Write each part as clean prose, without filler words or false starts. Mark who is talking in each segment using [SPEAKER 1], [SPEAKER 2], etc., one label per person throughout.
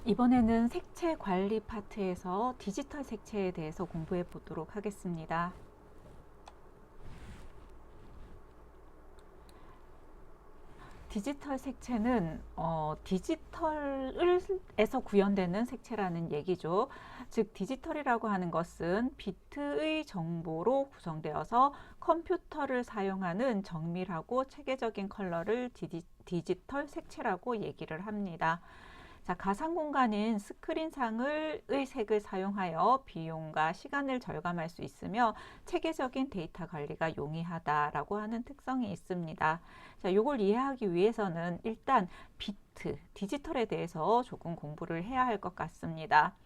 [SPEAKER 1] 이번에는 색채 관리 파트에서 디지털 색채에 대해서 공부해 보도록 하겠습니다. 디지털 색채는 디지털에서 구현되는 색채라는 얘기죠. 즉 디지털이라고 하는 것은 비트의 정보로 구성되어서 컴퓨터를 사용하는 정밀하고 체계적인 컬러를 디지털 색채라고 얘기를 합니다. 자, 가상 공간인 스크린상의 색을 사용하여 비용과 시간을 절감할 수 있으며 체계적인 데이터 관리가 용이하다라고 하는 특성이 있습니다. 자, 이걸 이해하기 위해서는 일단 비트, 디지털에 대해서 조금 공부를 해야 할 것 같습니다.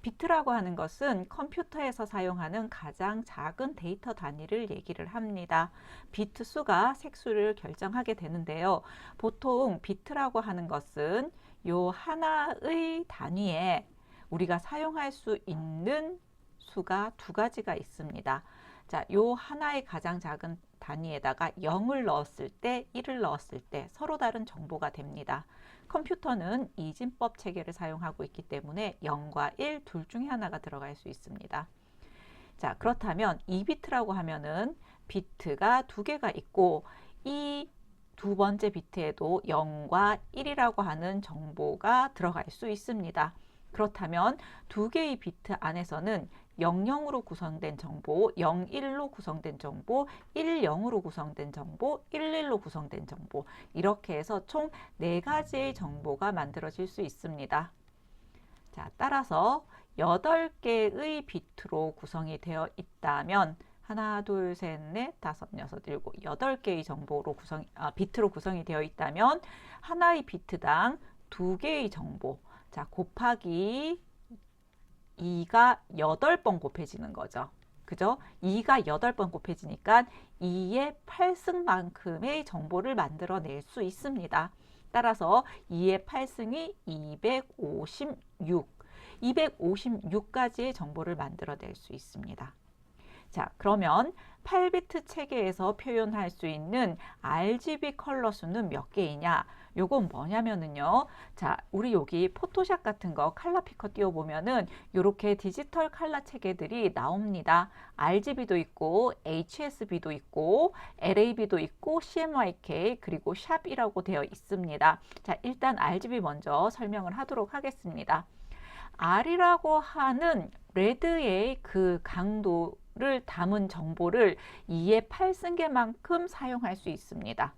[SPEAKER 1] 비트라고 하는 것은 컴퓨터에서 사용하는 가장 작은 데이터 단위를 얘기를 합니다. 비트 수가 색수를 결정하게 되는데요. 보통 비트라고 하는 것은 요 하나의 단위에 우리가 사용할 수 있는 수가 두 가지가 있습니다. 자, 요 하나의 가장 작은 단위에다가 0을 넣었을 때, 1을 넣었을 때 서로 다른 정보가 됩니다. 컴퓨터는 이진법 체계를 사용하고 있기 때문에 0과 1 둘 중에 하나가 들어갈 수 있습니다. 자, 그렇다면 2비트라고 하면은 비트가 두 개가 있고 이 두 번째 비트에도 0과 1이라고 하는 정보가 들어갈 수 있습니다. 그렇다면 두 개의 비트 안에서는 00으로 구성된 정보, 01로 구성된 정보, 10으로 구성된 정보, 11로 구성된 정보, 이렇게 해서 총 4가지의 정보가 만들어질 수 있습니다. 자, 따라서 8개의 비트로 구성이 되어 있다면 하나, 둘, 셋, 넷, 다섯, 여섯, 일곱, 8개의 비트로 구성이 되어 있다면 하나의 비트당 2개의 정보, 자, 곱하기 2가 8번 곱해지는 거죠. 그죠? 2가 8번 곱해지니까 2의 8승만큼의 정보를 만들어낼 수 있습니다. 따라서 2의 8승이 256, 256가지의 정보를 만들어낼 수 있습니다. 자, 그러면 8비트 체계에서 표현할 수 있는 RGB 컬러 수는 몇 개이냐? 요건 뭐냐면은요. 자, 우리 여기 포토샵 같은 거 컬러 피커 띄워보면은 요렇게 디지털 컬러 체계들이 나옵니다. RGB도 있고 HSB도 있고 LAB도 있고 CMYK 그리고 샵이라고 되어 있습니다. 자, 일단 RGB 먼저 설명을 하도록 하겠습니다. R이라고 하는 레드의 그 강도를 담은 정보를 2의 8승계만큼 사용할 수 있습니다.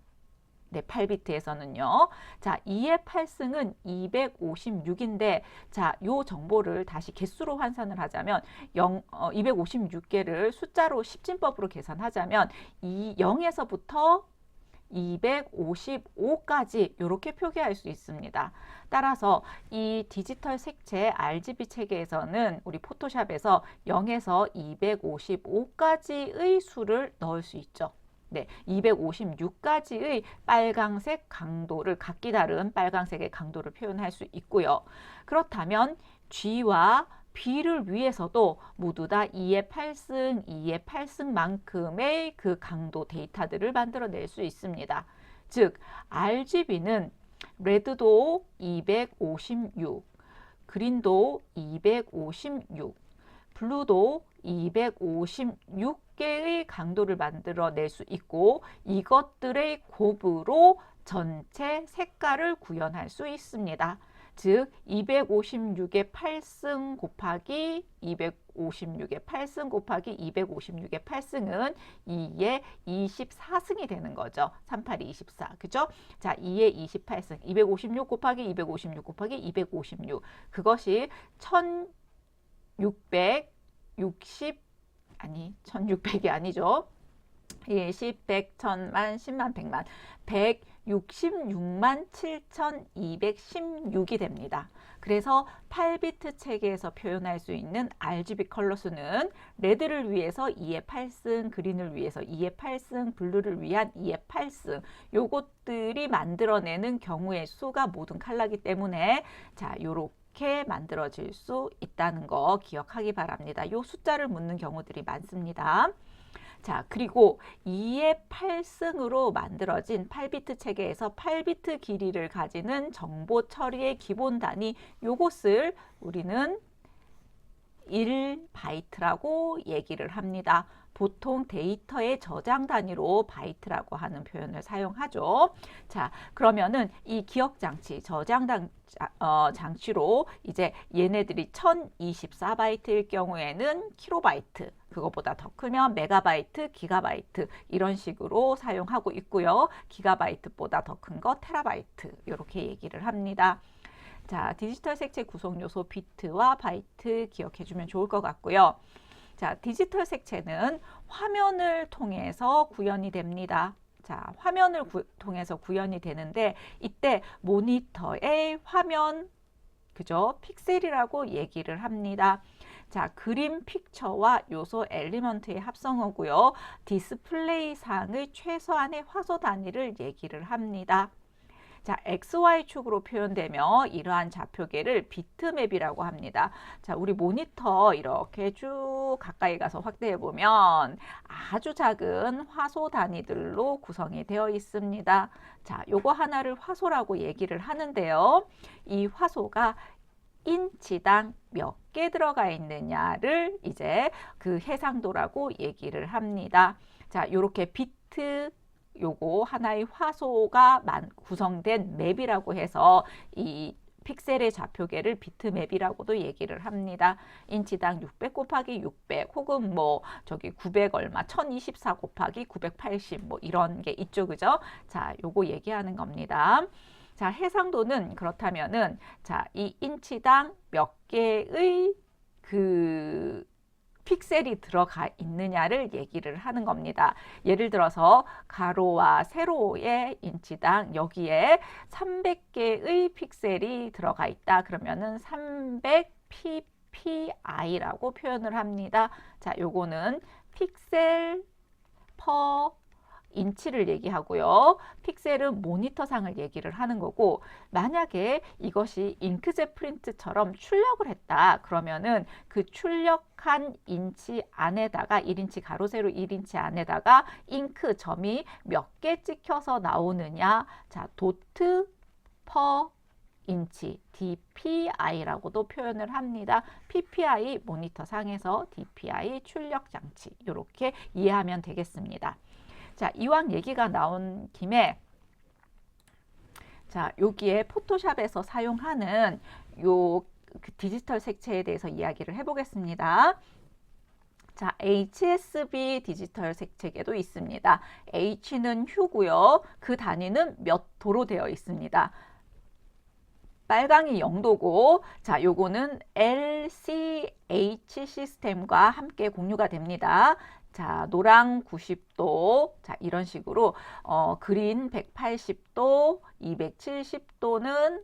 [SPEAKER 1] 네, 8비트에서는요. 자, 2의 8승은 256인데, 자, 요 정보를 다시 개수로 환산을 하자면 256개를 숫자로 10진법으로 계산하자면 0에서부터 255까지 이렇게 표기할 수 있습니다. 따라서 이 디지털 색채 RGB 체계에서는 우리 포토샵에서 0에서 255까지의 수를 넣을 수 있죠. 네, 256가지의 빨강색 강도를 각기 다른 빨강색의 강도를 표현할 수 있고요. 그렇다면 G와 B를 위해서도 모두 다 2의 8승, 2의 8승만큼의 그 강도 데이터들을 만들어낼 수 있습니다. 즉, RGB는 레드도 256, 그린도 256, 블루도 256개의 강도를 만들어낼 수 있고 이것들의 곱으로 전체 색깔을 구현할 수 있습니다. 즉 256의 8승 곱하기 256의 8승 곱하기 256의 8승은 2의 24승이 되는 거죠. 38이 24. 그죠? 자, 2의 28승. 256 곱하기 256 곱하기 256. 그것이 1600이 아니죠. 예, 10, 100, 1000만, 10만, 100만. 166만 7216이 됩니다. 그래서 8비트 체계에서 표현할 수 있는 RGB 컬러 수는 레드를 위해서 2의 8승, 그린을 위해서 2의 8승, 블루를 위한 2의 8승 요것들이 만들어내는 경우의 수가 모든 컬러이기 때문에 자, 요렇게 만들어질 수 있다는 거 기억하기 바랍니다. 요 숫자를 묻는 경우들이 많습니다. 자, 그리고 2의 8승으로 만들어진 8비트 체계에서 8비트 길이를 가지는 정보 처리의 기본 단위, 요것을 우리는 1바이트라고 얘기를 합니다. 보통 데이터의 저장 단위로 바이트라고 하는 표현을 사용하죠. 자, 그러면은 이 기억 장치, 저장 장치로 이제 얘네들이 1024바이트일 경우에는 킬로바이트, 그거보다 더 크면 메가바이트, 기가바이트 이런 식으로 사용하고 있고요. 기가바이트보다 더 큰 거 테라바이트 이렇게 얘기를 합니다. 자, 디지털 색채 구성 요소 비트와 바이트 기억해주면 좋을 것 같고요. 자, 디지털 색채는 화면을 통해서 구현이 됩니다. 자, 화면을 통해서 구현이 되는데 이때 모니터의 화면, 그죠? 픽셀이라고 얘기를 합니다. 자, 그림 픽처와 요소 엘리먼트의 합성어고요. 디스플레이 상의 최소한의 화소 단위를 얘기를 합니다. 자, XY축으로 표현되며 이러한 좌표계를 비트맵이라고 합니다. 자, 우리 모니터 이렇게 쭉 가까이 가서 확대해 보면 아주 작은 화소 단위들로 구성이 되어 있습니다. 자, 요거 하나를 화소라고 얘기를 하는데요. 이 화소가 인치당 몇 개 들어가 있느냐를 이제 그 해상도라고 얘기를 합니다. 자, 요렇게 비트 요거 하나의 화소가 구성된 맵이라고 해서 이 픽셀의 좌표계를 비트맵이라고도 얘기를 합니다. 인치당 600 곱하기 600 혹은 뭐 저기 900 얼마 1024 곱하기 980 뭐 이런 게 있죠. 그죠? 자, 요거 얘기하는 겁니다. 자, 해상도는 그렇다면은 자, 이 인치당 몇 개의 그 픽셀이 들어가 있느냐를 얘기를 하는 겁니다. 예를 들어서 가로와 세로의 인치당 여기에 300개의 픽셀이 들어가 있다. 그러면은 300 ppi라고 표현을 합니다. 자, 요거는 픽셀 퍼 인치를 얘기하고요. 픽셀은 모니터상을 얘기를 하는 거고, 만약에 이것이 잉크젯 프린트처럼 출력을 했다. 그러면은 그 출력한 인치 안에다가 1인치 가로 세로 1인치 안에다가 잉크 점이 몇 개 찍혀서 나오느냐. 자, 도트 퍼 인치 DPI라고도 표현을 합니다. PPI 모니터 상에서 DPI 출력 장치 이렇게 이해하면 되겠습니다. 자, 이왕 얘기가 나온 김에 자, 여기에 포토샵에서 사용하는 요 디지털 색채에 대해서 이야기를 해보겠습니다. 자, HSB 디지털 색채계도 있습니다. H는 휴고요. 그 단위는 몇 도로 되어 있습니다. 빨강이 0도고, 자, 요거는 LCH 시스템과 함께 공유가 됩니다. 자, 노랑 90도, 자, 이런 식으로 그린 180도, 270도는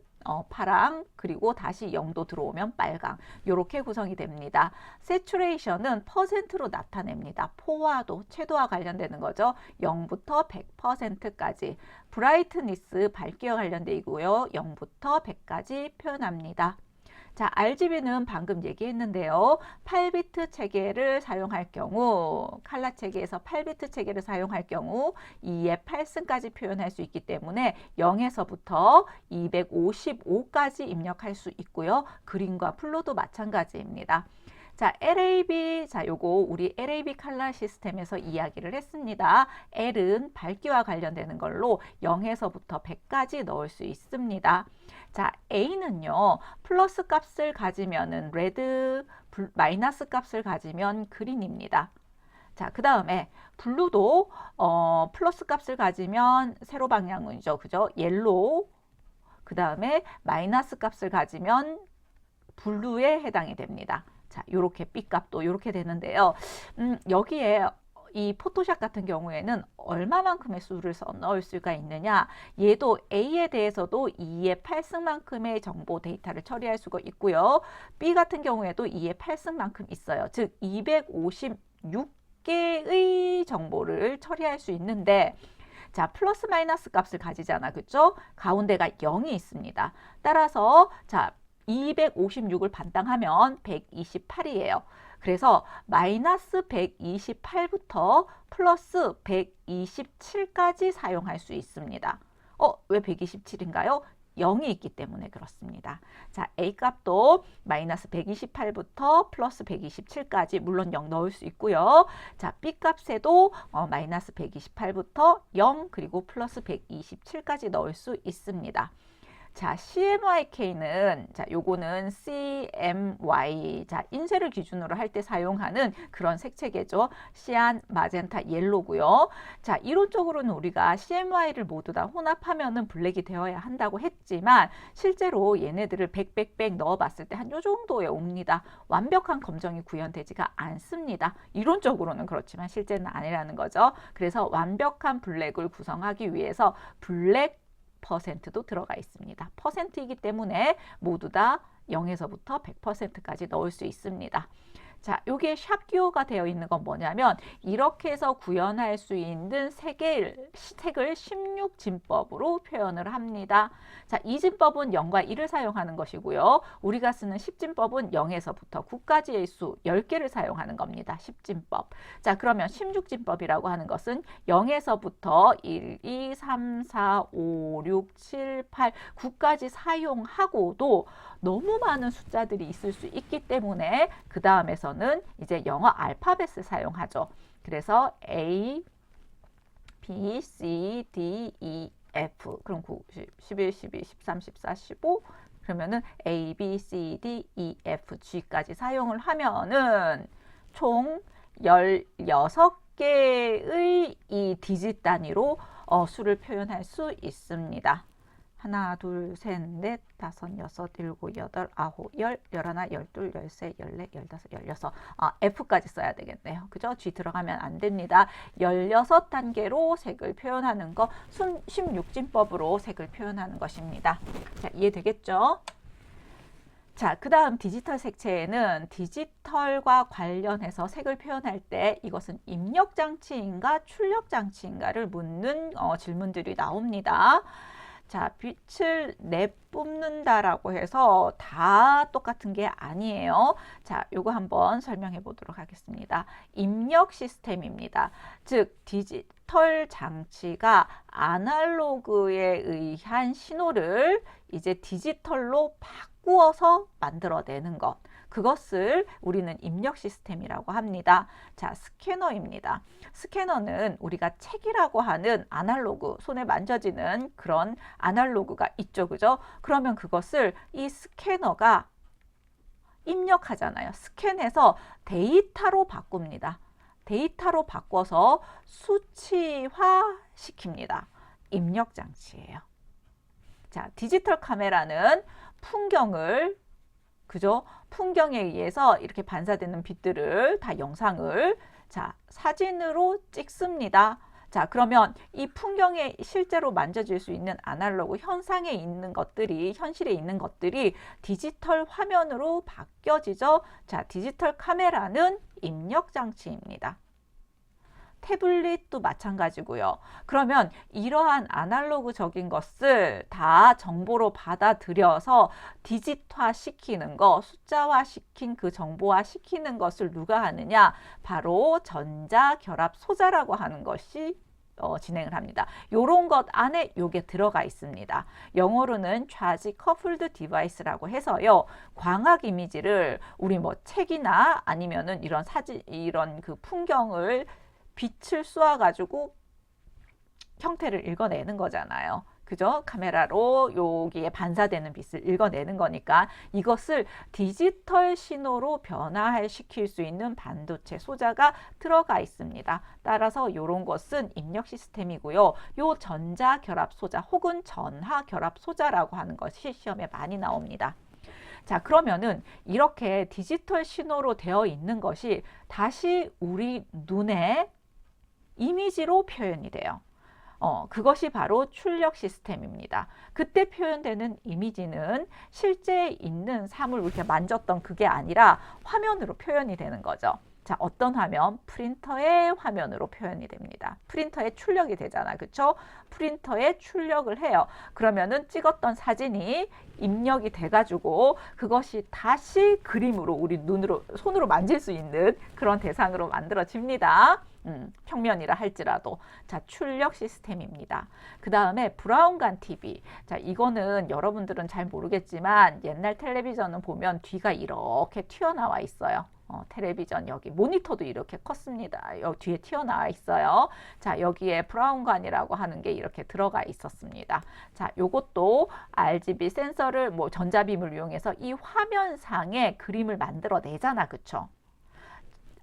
[SPEAKER 1] 파랑, 그리고 다시 0도 들어오면 빨강, 이렇게 구성이 됩니다. 세츄레이션은 퍼센트로 나타냅니다. 포화도, 채도와 관련되는 거죠. 0부터 100%까지. 브라이트니스, 밝기와 관련되고요. 0부터 100까지 표현합니다. 자, RGB는 방금 얘기했는데요. 8비트 체계를 사용할 경우, 칼라 체계에서 8비트 체계를 사용할 경우 2의 8승까지 표현할 수 있기 때문에 0에서부터 255까지 입력할 수 있고요. 그린과 플로도 마찬가지입니다. 자, LAB, 자, 요거 우리 LAB 칼라 시스템에서 이야기를 했습니다. L은 밝기와 관련되는 걸로 0에서부터 100까지 넣을 수 있습니다. 자, A는요, 플러스 값을 가지면은 레드, 마이너스 값을 가지면 그린입니다. 자, 그 다음에 블루도 플러스 값을 가지면 세로 방향이죠. 그죠? 옐로우, 그 다음에 마이너스 값을 가지면 블루에 해당이 됩니다. 자, 요렇게 B값도 요렇게 되는데요. 여기에 이 포토샵 같은 경우에는 얼마만큼의 수를 넣을 수가 있느냐. 얘도 A에 대해서도 2의 8승만큼의 정보 데이터를 처리할 수가 있고요. B 같은 경우에도 2의 8승만큼 있어요. 즉 256개의 정보를 처리할 수 있는데, 자, 플러스 마이너스 값을 가지잖아. 그쵸? 가운데가 0이 있습니다. 따라서 자, 256을 반당하면 128이에요. 그래서 마이너스 128부터 플러스 127까지 사용할 수 있습니다. 왜 127인가요? 0이 있기 때문에 그렇습니다. 자, A 값도 마이너스 128부터 플러스 127까지 물론 0 넣을 수 있고요. 자, B 값에도 마이너스 128부터 0 그리고 플러스 127까지 넣을 수 있습니다. 자, CMYK는 자, 요거는 CMY. 자, 인쇄를 기준으로 할 때 사용하는 그런 색채계죠. 시안, 마젠타, 옐로고요. 자, 이론적으로는 우리가 CMY를 모두 다 혼합하면은 블랙이 되어야 한다고 했지만 실제로 얘네들을 100 넣어 봤을 때 한 요 정도에 옵니다. 완벽한 검정이 구현되지가 않습니다. 이론적으로는 그렇지만 실제는 아니라는 거죠. 그래서 완벽한 블랙을 구성하기 위해서 블랙 %도 들어가 있습니다. %이기 때문에 모두 다 0에서부터 100%까지 넣을 수 있습니다. 자, 여기에 샵 기호가 되어 있는 건 뭐냐면 이렇게 해서 구현할 수 있는 색을 16진법으로 표현을 합니다. 자, 이 진법은 0과 1을 사용하는 것이고요. 우리가 쓰는 10진법은 0에서부터 9까지의 수 10개를 사용하는 겁니다. 10진법. 자, 그러면 16진법이라고 하는 것은 0에서부터 1, 2, 3, 4, 5, 6, 7, 8, 9까지 사용하고도 너무 많은 숫자들이 있을 수 있기 때문에 그 다음에서는 이제 영어 알파벳을 사용하죠. 그래서 A, B, C, D, E, F. 그럼 9, 10, 11, 12, 13, 14, 15. 그러면은 A, B, C, D, E, F, G까지 사용을 하면은 총 16개의 이 디짓 단위로 수를 표현할 수 있습니다. 하나, 둘, 셋, 넷, 다섯, 여섯, 일곱, 여덟, 아홉, 열, 열하나, 열둘, 열세, 열네, 열다섯, 열여섯. F까지 써야 되겠네요. 그죠? G 들어가면 안 됩니다. 16단계로 색을 표현하는 거, 16진법으로 색을 표현하는 것입니다. 자, 이해되겠죠? 자, 그 다음 디지털 색채에는 디지털과 관련해서 색을 표현할 때 이것은 입력장치인가 출력장치인가를 묻는 질문들이 나옵니다. 자, 빛을 내뿜는다라고 해서 다 똑같은 게 아니에요. 자, 요거 한번 설명해 보도록 하겠습니다. 입력 시스템입니다. 즉, 디지털 장치가 아날로그에 의한 신호를 이제 디지털로 바꾸어서 만들어내는 것. 그것을 우리는 입력 시스템이라고 합니다. 자, 스캐너입니다. 스캐너는 우리가 책이라고 하는 아날로그, 손에 만져지는 그런 아날로그가 있죠. 그죠? 그러면 그것을 이 스캐너가 입력하잖아요. 스캔해서 데이터로 바꿉니다. 데이터로 바꿔서 수치화 시킵니다. 입력 장치예요. 자, 디지털 카메라는 풍경을 그죠? 풍경에 의해서 이렇게 반사되는 빛들을 다 영상을 자, 사진으로 찍습니다. 자, 그러면 이 풍경에 실제로 만져질 수 있는 아날로그 현상에 있는 것들이 현실에 있는 것들이 디지털 화면으로 바뀌어지죠. 자, 디지털 카메라는 입력 장치입니다. 태블릿도 마찬가지고요. 그러면 이러한 아날로그적인 것을 다 정보로 받아들여서 디짓화 시키는 거, 숫자화 시킨 그 정보화 시키는 것을 누가 하느냐? 바로 전자결합 소자라고 하는 것이 진행을 합니다. 요런 것 안에 요게 들어가 있습니다. 영어로는 charge coupled device라고 해서요. 광학 이미지를 우리 뭐 책이나 아니면은 이런 사진, 이런 그 풍경을 빛을 쏘아 가지고 형태를 읽어내는 거잖아요. 그죠? 카메라로 여기에 반사되는 빛을 읽어내는 거니까 이것을 디지털 신호로 변화시킬 수 있는 반도체 소자가 들어가 있습니다. 따라서 이런 것은 입력 시스템이고요. 요 전자 결합 소자 혹은 전하 결합 소자라고 하는 것이 시험에 많이 나옵니다. 자, 그러면은 이렇게 디지털 신호로 되어 있는 것이 다시 우리 눈에 이미지로 표현이 돼요. 그것이 바로 출력 시스템입니다. 그때 표현되는 이미지는 실제 있는 사물 이렇게 만졌던 그게 아니라 화면으로 표현이 되는 거죠. 자, 어떤 화면? 프린터의 화면으로 표현이 됩니다. 프린터에 출력이 되잖아. 그쵸? 프린터에 출력을 해요. 그러면은 찍었던 사진이 입력이 돼가지고 그것이 다시 그림으로 우리 손으로 만질 수 있는 그런 대상으로 만들어집니다. 평면이라 할지라도. 자, 출력 시스템입니다. 그 다음에 브라운관 TV. 자, 이거는 여러분들은 잘 모르겠지만 옛날 텔레비전은 보면 뒤가 이렇게 튀어나와 있어요. 텔레비전 여기 모니터도 이렇게 컸습니다. 여기 뒤에 튀어나와 있어요. 자, 여기에 브라운관이라고 하는 게 이렇게 들어가 있었습니다. 자, 요것도 RGB 센서를 전자빔을 이용해서 이 화면상에 그림을 만들어내잖아. 그쵸?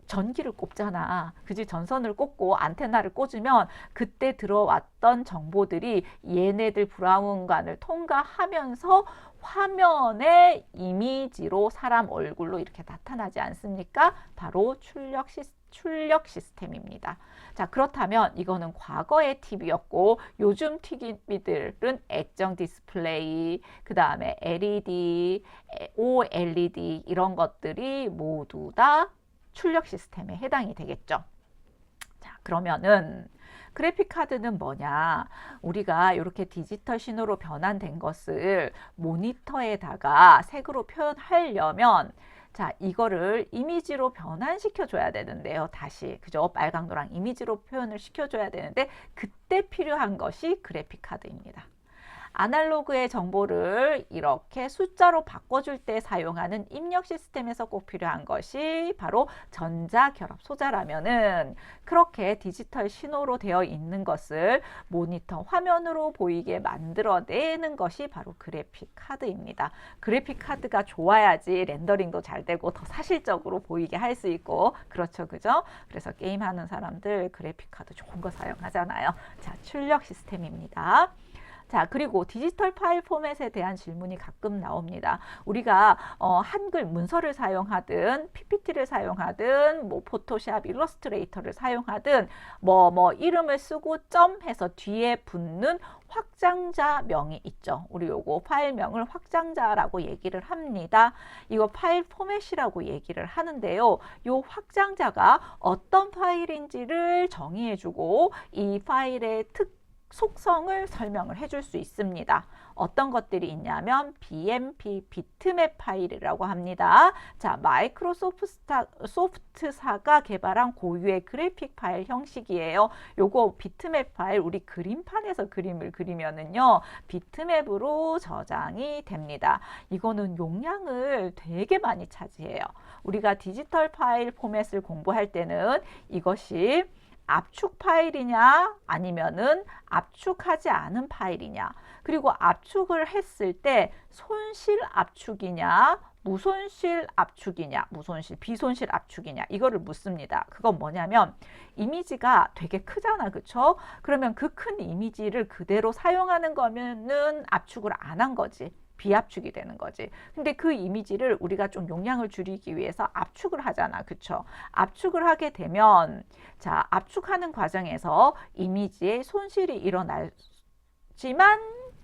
[SPEAKER 1] 전기를 꼽잖아. 그지? 전선을 꽂고 안테나를 꽂으면 그때 들어왔던 정보들이 얘네들 브라운관을 통과하면서 화면의 이미지로 사람 얼굴로 이렇게 나타나지 않습니까? 바로 출력 시스템입니다. 자, 그렇다면 이거는 과거의 TV였고 요즘 TV들은 액정 디스플레이, 그 다음에 LED, OLED 이런 것들이 모두 다 출력 시스템에 해당이 되겠죠. 자, 그러면은 그래픽 카드는 뭐냐? 우리가 이렇게 디지털 신호로 변환된 것을 모니터에다가 색으로 표현하려면 자, 이거를 이미지로 변환시켜 줘야 되는데요. 다시 그죠? 빨강, 노랑 이미지로 표현을 시켜 줘야 되는데 그때 필요한 것이 그래픽 카드입니다. 아날로그의 정보를 이렇게 숫자로 바꿔줄 때 사용하는 입력 시스템에서 꼭 필요한 것이 바로 전자결합소자라면은 그렇게 디지털 신호로 되어 있는 것을 모니터 화면으로 보이게 만들어내는 것이 바로 그래픽 카드입니다. 그래픽 카드가 좋아야지 렌더링도 잘 되고 더 사실적으로 보이게 할 수 있고 그렇죠, 그죠? 그래서 게임하는 사람들 그래픽 카드 좋은 거 사용하잖아요. 자, 출력 시스템입니다. 자, 그리고 디지털 파일 포맷에 대한 질문이 가끔 나옵니다. 우리가 한글 문서를 사용하든 PPT를 사용하든 포토샵, 일러스트레이터를 사용하든 이름을 쓰고 점해서 뒤에 붙는 확장자명이 있죠. 우리 요거 파일명을 확장자라고 얘기를 합니다. 이거 파일 포맷이라고 얘기를 하는데요. 요 확장자가 어떤 파일인지를 정의해주고 이 파일의 속성을 설명을 해줄 수 있습니다. 어떤 것들이 있냐면 BMP, 비트맵 파일이라고 합니다. 자, 마이크로소프트사가 개발한 고유의 그래픽 파일 형식이에요. 요거 비트맵 파일 우리 그림판에서 그림을 그리면은요. 비트맵으로 저장이 됩니다. 이거는 용량을 되게 많이 차지해요. 우리가 디지털 파일 포맷을 공부할 때는 이것이 압축 파일이냐 아니면은 압축하지 않은 파일이냐, 그리고 압축을 했을 때 손실 압축이냐 무손실 압축이냐, 무손실 비손실 압축이냐, 이거를 묻습니다. 그건 뭐냐면 이미지가 되게 크잖아, 그쵸? 그러면 그 큰 이미지를 그대로 사용하는 거면은 압축을 안 한 거지, 비압축이 되는 거지. 근데 그 이미지를 우리가 좀 용량을 줄이기 위해서 압축을 하잖아, 그쵸? 압축을 하게 되면 자, 압축하는 과정에서 이미지에 손실이 일어나지만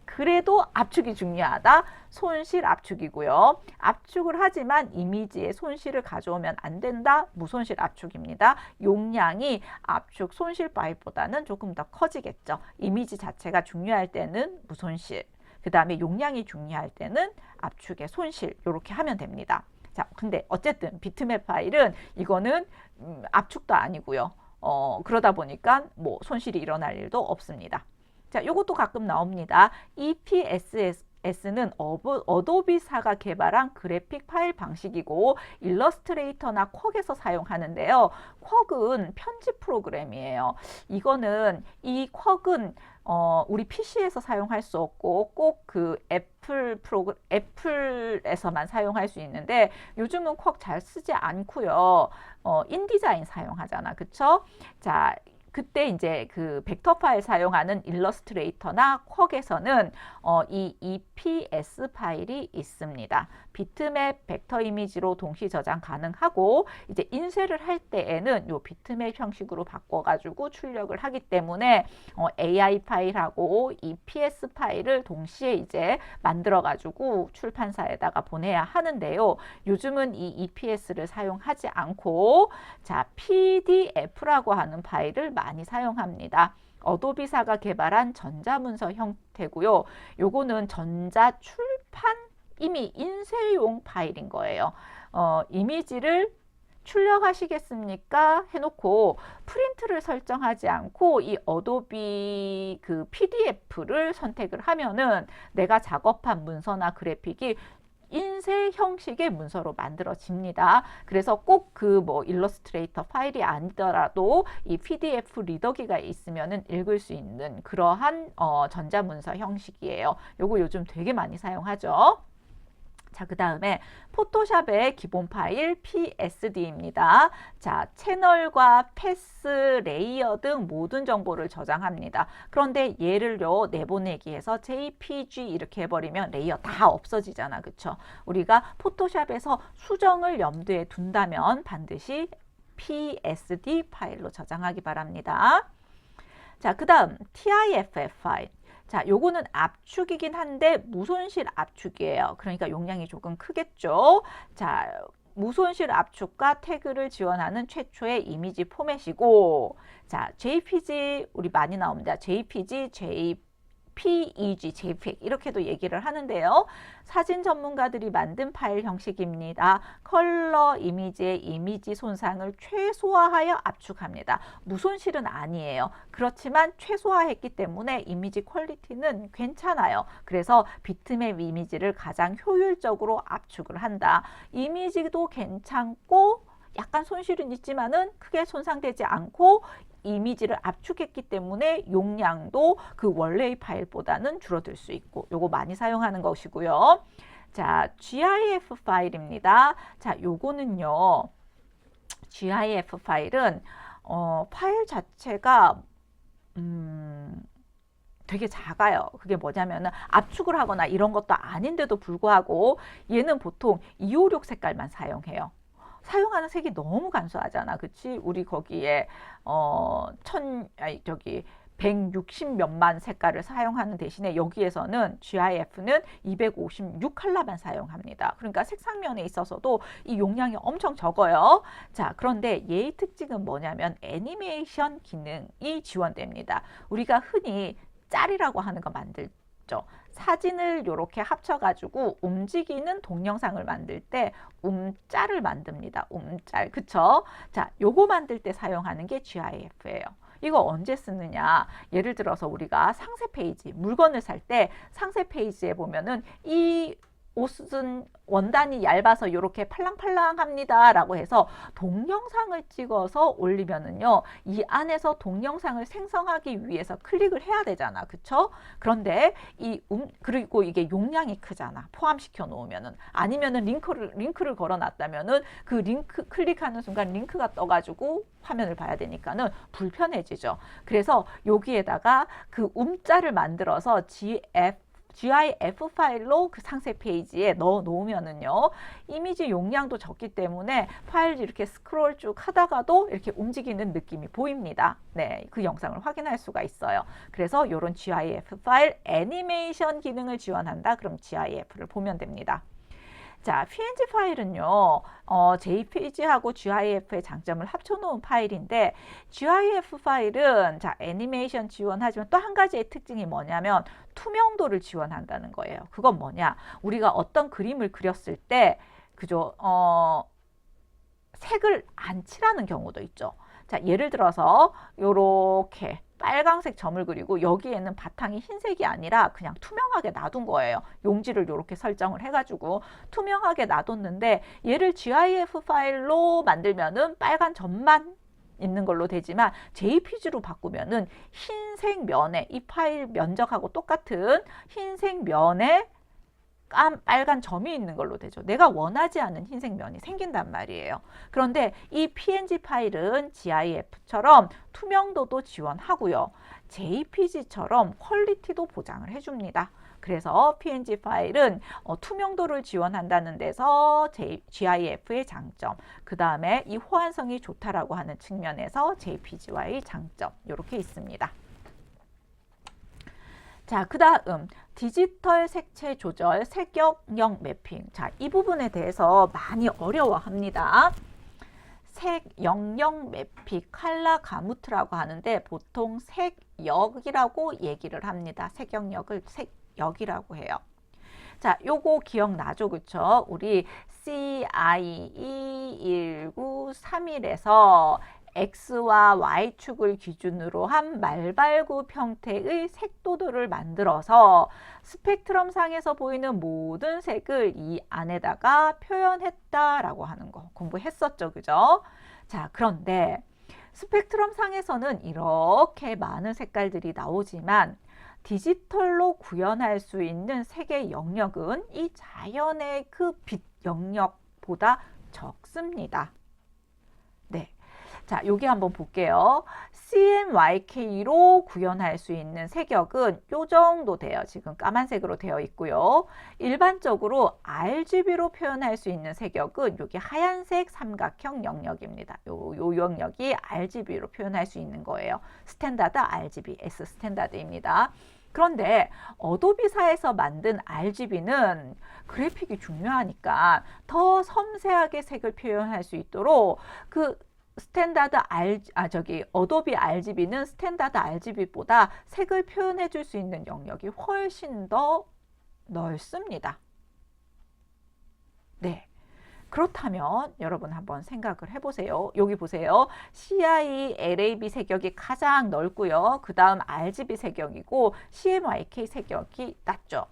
[SPEAKER 1] 그래도 압축이 중요하다. 손실 압축이고요. 압축을 하지만 이미지에 손실을 가져오면 안 된다. 무손실 압축입니다. 용량이 압축 손실 파일보다는 조금 더 커지겠죠. 이미지 자체가 중요할 때는 무손실, 그 다음에 용량이 중요할 때는 압축의 손실, 이렇게 하면 됩니다. 자, 근데 어쨌든 비트맵 파일은 이거는 압축도 아니고요. 그러다 보니까 손실이 일어날 일도 없습니다. 자, 요것도 가끔 나옵니다. EPSS는 어도비사가 개발한 그래픽 파일 방식이고 일러스트레이터나 쿼크에서 사용하는데요. 쿼크는 편집 프로그램이에요. 이거는 이 쿼크는 우리 PC에서 사용할 수 없고 꼭 그 애플에서만 사용할 수 있는데 요즘은 쿼크 잘 쓰지 않고요. 인디자인 사용하잖아, 그쵸? 자, 그때 이제 그 벡터 파일 사용하는 일러스트레이터나 쿼크에서는 이 EPS 파일이 있습니다. 비트맵 벡터 이미지로 동시 저장 가능하고 이제 인쇄를 할 때에는 요 비트맵 형식으로 바꿔가지고 출력을 하기 때문에 AI 파일하고 EPS 파일을 동시에 이제 만들어가지고 출판사에다가 보내야 하는데요. 요즘은 이 EPS를 사용하지 않고 자 PDF라고 하는 파일을 많이 사용합니다. 어도비사가 개발한 전자문서 형태고요. 요거는 전자 출판 이미 인쇄용 파일인 거예요. 이미지를 출력하시겠습니까? 해놓고 프린트를 설정하지 않고 이 어도비 그 PDF를 선택을 하면은 내가 작업한 문서나 그래픽이 인쇄 형식의 문서로 만들어집니다. 그래서 꼭 그 뭐 일러스트레이터 파일이 아니더라도 이 PDF 리더기가 있으면은 읽을 수 있는 그러한 전자문서 형식이에요. 요거 요즘 되게 많이 사용하죠. 자, 그 다음에 포토샵의 기본 파일 PSD입니다. 자, 채널과 패스, 레이어 등 모든 정보를 저장합니다. 그런데 얘를요, 내보내기 해서 JPG 이렇게 해버리면 레이어 다 없어지잖아. 그쵸? 우리가 포토샵에서 수정을 염두에 둔다면 반드시 PSD 파일로 저장하기 바랍니다. 자, 그 다음 TIFF 파일. 자, 요거는 압축이긴 한데 무손실 압축이에요. 그러니까 용량이 조금 크겠죠. 자, 무손실 압축과 태그를 지원하는 최초의 이미지 포맷이고, 자, JPG 우리 많이 나옵니다. JPG, PEG, JPEG 이렇게도 얘기를 하는데요. 사진 전문가들이 만든 파일 형식입니다. 컬러 이미지의 이미지 손상을 최소화하여 압축합니다. 무손실은 아니에요. 그렇지만 최소화했기 때문에 이미지 퀄리티는 괜찮아요. 그래서 비트맵 이미지를 가장 효율적으로 압축을 한다. 이미지도 괜찮고 약간 손실은 있지만은 크게 손상되지 않고 이미지를 압축했기 때문에 용량도 그 원래의 파일보다는 줄어들 수 있고 요거 많이 사용하는 것이고요. 자, GIF 파일입니다. 자, 요거는요. GIF 파일은 파일 자체가 되게 작아요. 그게 뭐냐면은 압축을 하거나 이런 것도 아닌데도 불구하고 얘는 보통 256 색깔만 사용해요. 사용하는 색이 너무 간소하잖아. 그치? 우리 거기에 160 몇만 색깔을 사용하는 대신에 여기에서는 GIF는 256 컬러만 사용합니다. 그러니까 색상면에 있어서도 이 용량이 엄청 적어요. 자, 그런데 얘의 특징은 뭐냐면 애니메이션 기능이 지원됩니다. 우리가 흔히 짤이라고 하는 거 만들죠. 사진을 이렇게 합쳐가지고 움직이는 동영상을 만들 때 짤을 만듭니다. 짤, 그쵸? 자, 요거 만들 때 사용하는 게 GIF예요. 이거 언제 쓰느냐? 예를 들어서 우리가 상세 페이지, 물건을 살 때 상세 페이지에 보면은 이 옷은 원단이 얇아서 이렇게 팔랑팔랑합니다 라고 해서 동영상을 찍어서 올리면은요, 이 안에서 동영상을 생성하기 위해서 클릭을 해야 되잖아. 그쵸? 그런데 그리고 이게 용량이 크잖아. 포함시켜 놓으면은. 아니면은 링크를 걸어 놨다면은 그 링크 클릭하는 순간 링크가 떠가지고 화면을 봐야 되니까는 불편해지죠. 그래서 여기에다가 그 짤을 만들어서 GIF 파일로 그 상세 페이지에 넣어 놓으면은요, 이미지 용량도 적기 때문에 파일 이렇게 스크롤 쭉 하다가도 이렇게 움직이는 느낌이 보입니다. 네, 그 영상을 확인할 수가 있어요. 그래서 이런 GIF 파일 애니메이션 기능을 지원한다. 그럼 GIF를 보면 됩니다. 자, PNG 파일은요, JPG하고 GIF의 장점을 합쳐놓은 파일인데, GIF 파일은 자, 애니메이션 지원하지만 또 한 가지의 특징이 뭐냐면 투명도를 지원한다는 거예요. 그건 뭐냐? 우리가 어떤 그림을 그렸을 때, 그죠? 색을 안 칠하는 경우도 있죠. 자, 예를 들어서 요렇게 빨강색 점을 그리고 여기에는 바탕이 흰색이 아니라 그냥 투명하게 놔둔 거예요. 용지를 이렇게 설정을 해가지고 투명하게 놔뒀는데 얘를 GIF 파일로 만들면은 빨간 점만 있는 걸로 되지만 JPG로 바꾸면은 흰색 면에 이 파일 면적하고 똑같은 흰색 면에 빨간 점이 있는 걸로 되죠. 내가 원하지 않은 흰색 면이 생긴단 말이에요. 그런데 이 PNG 파일은 GIF처럼 투명도도 지원하고요. JPG처럼 퀄리티도 보장을 해줍니다. 그래서 PNG 파일은 투명도를 지원한다는 데서 GIF의 장점, 그 다음에 이 호환성이 좋다라고 하는 측면에서 JPG와의 장점, 이렇게 있습니다. 자, 그 다음 디지털 색채 조절, 색영역 매핑. 자, 이 부분에 대해서 많이 어려워합니다. 색영역 매핑, 컬러 가무트라고 하는데 보통 색역이라고 얘기를 합니다. 색영역을 색역이라고 해요. 자, 요거 기억나죠? 그쵸? 우리 CIE 1931에서 X와 Y축을 기준으로 한 말발굽 형태의 색도들을 만들어서 스펙트럼 상에서 보이는 모든 색을 이 안에다가 표현했다라고 하는 거 공부했었죠. 그죠? 자, 그런데 스펙트럼 상에서는 이렇게 많은 색깔들이 나오지만 디지털로 구현할 수 있는 색의 영역은 이 자연의 그 빛 영역보다 적습니다. 네. 자, 여기 한번 볼게요. CMYK로 구현할 수 있는 색역은 요 정도 돼요. 지금 까만색으로 되어 있고요. 일반적으로 RGB로 표현할 수 있는 색역은 여기 하얀색 삼각형 영역입니다. 요 영역이 RGB로 표현할 수 있는 거예요. 스탠다드 RGB, S 스탠다드입니다. 그런데 어도비사에서 만든 RGB는 그래픽이 중요하니까 더 섬세하게 색을 표현할 수 있도록 그 어도비 RGB는 스탠다드 RGB보다 색을 표현해 줄 수 있는 영역이 훨씬 더 넓습니다. 네. 그렇다면 여러분 한번 생각을 해보세요. 여기 보세요. CI, LAB 색역이 가장 넓고요. 그 다음 RGB 색역이고 CMYK 색역이 낮죠.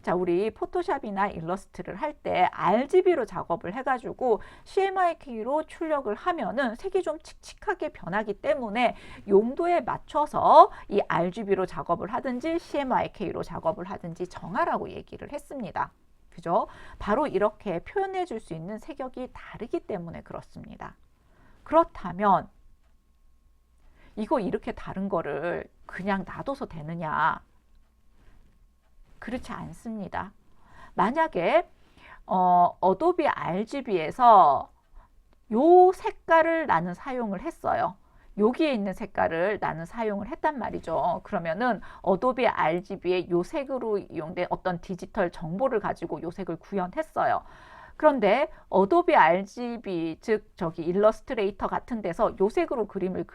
[SPEAKER 1] 자, 우리 포토샵이나 일러스트를 할 때 RGB로 작업을 해가지고 CMYK로 출력을 하면은 색이 좀 칙칙하게 변하기 때문에 용도에 맞춰서 이 RGB로 작업을 하든지 CMYK로 작업을 하든지 정하라고 얘기를 했습니다. 그죠? 바로 이렇게 표현해 줄 수 있는 색역이 다르기 때문에 그렇습니다. 그렇다면 이거 이렇게 다른 거를 그냥 놔둬서 되느냐? 그렇지 않습니다. 만약에 어도비 RGB에서 요 색깔을 나는 사용을 했어요. 여기에 있는 색깔을 나는 사용을 했단 말이죠. 그러면은 어도비 RGB의 요 색으로 이용된 어떤 디지털 정보를 가지고 요 색을 구현했어요. 그런데 어도비 RGB, 즉 저기 일러스트레이터 같은 데서 요 색으로 그림을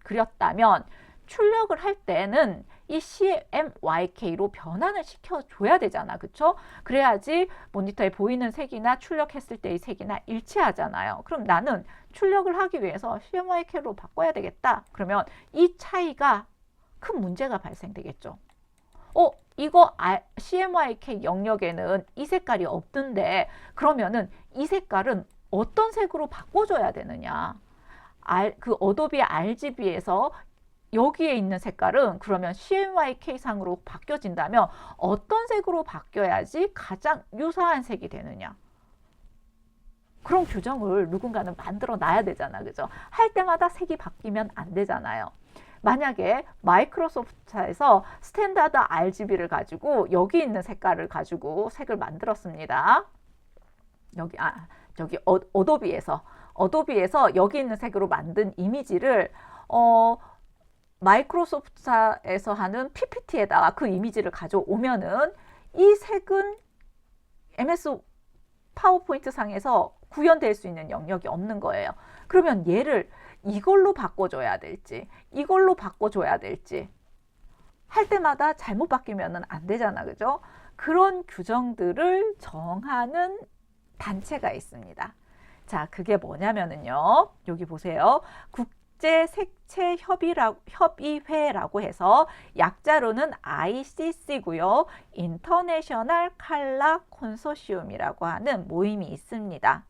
[SPEAKER 1] 그렸다면 출력을 할 때는 이 CMYK로 변환을 시켜줘야 되잖아. 그쵸? 그래야지 모니터에 보이는 색이나 출력했을 때의 색이나 일치하잖아요. 그럼 나는 출력을 하기 위해서 CMYK로 바꿔야 되겠다. 그러면 이 차이가 큰 문제가 발생되겠죠. 이거 CMYK 영역에는 이 색깔이 없던데 그러면은 이 색깔은 어떤 색으로 바꿔줘야 되느냐. 그 어도비 RGB에서 여기에 있는 색깔은 그러면 CMYK 상으로 바뀌어진다면 어떤 색으로 바뀌어야지 가장 유사한 색이 되느냐. 그런 규정을 누군가는 만들어 놔야 되잖아. 그죠? 할 때마다 색이 바뀌면 안 되잖아요. 만약에 마이크로소프트에서 스탠다드 RGB를 가지고 여기 있는 색깔을 가지고 색을 만들었습니다. 저기 어도비에서 여기 있는 색으로 만든 이미지를 마이크로소프트에서 하는 PPT에다가 그 이미지를 가져오면은 이 색은 MS 파워포인트 상에서 구현될 수 있는 영역이 없는 거예요. 그러면 얘를 이걸로 바꿔줘야 될지 이걸로 바꿔줘야 될지 할 때마다 잘못 바뀌면 안 되잖아. 그죠? 그런 규정들을 정하는 단체가 있습니다. 자, 그게 뭐냐면은요. 여기 보세요. 국제색채협의회라고 해서 약자로는 ICC고요. 인터내셔널 컬러 컨소시엄이라고 하는 모임이 있습니다.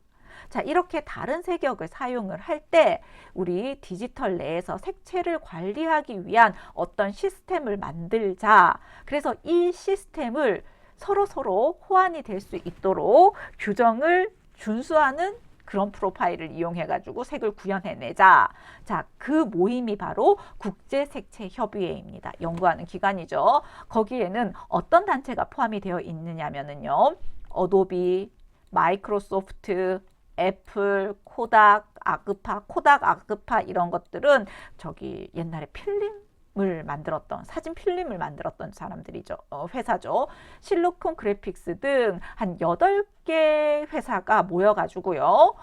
[SPEAKER 1] 자, 이렇게 다른 색역을 사용을 할 때 우리 디지털 내에서 색채를 관리하기 위한 어떤 시스템을 만들자. 그래서 이 시스템을 서로 호환이 될 수 있도록 규정을 준수하는 그런 프로파일을 이용해가지고 색을 구현해내자. 자, 그 모임이 바로 국제색채협의회입니다. 연구하는 기관이죠. 거기에는 어떤 단체가 포함이 되어 있느냐면요. 어도비, 마이크로소프트, 애플, 코닥, 아그파 이런 것들은 저기 옛날에 필름을 만들었던 사진 필름을 만들었던 사람들이죠. 회사죠. 실루콘 그래픽스 등 한 8개 회사가 모여가지고요.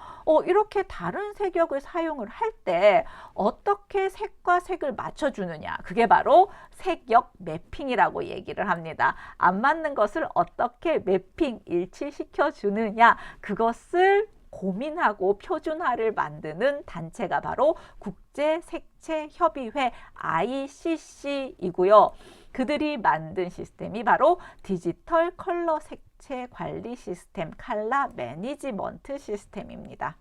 [SPEAKER 1] 이렇게 다른 색역을 사용을 할 때 어떻게 색과 색을 맞춰주느냐. 그게 바로 색역 매핑이라고 얘기를 합니다. 안 맞는 것을 어떻게 매핑, 일치시켜 주느냐. 그것을 고민하고 표준화를 만드는 단체가 바로 국제색채협의회 ICC이고요. 그들이 만든 시스템이 바로 디지털 컬러 색채 관리 시스템, 컬러 매니지먼트 시스템입니다.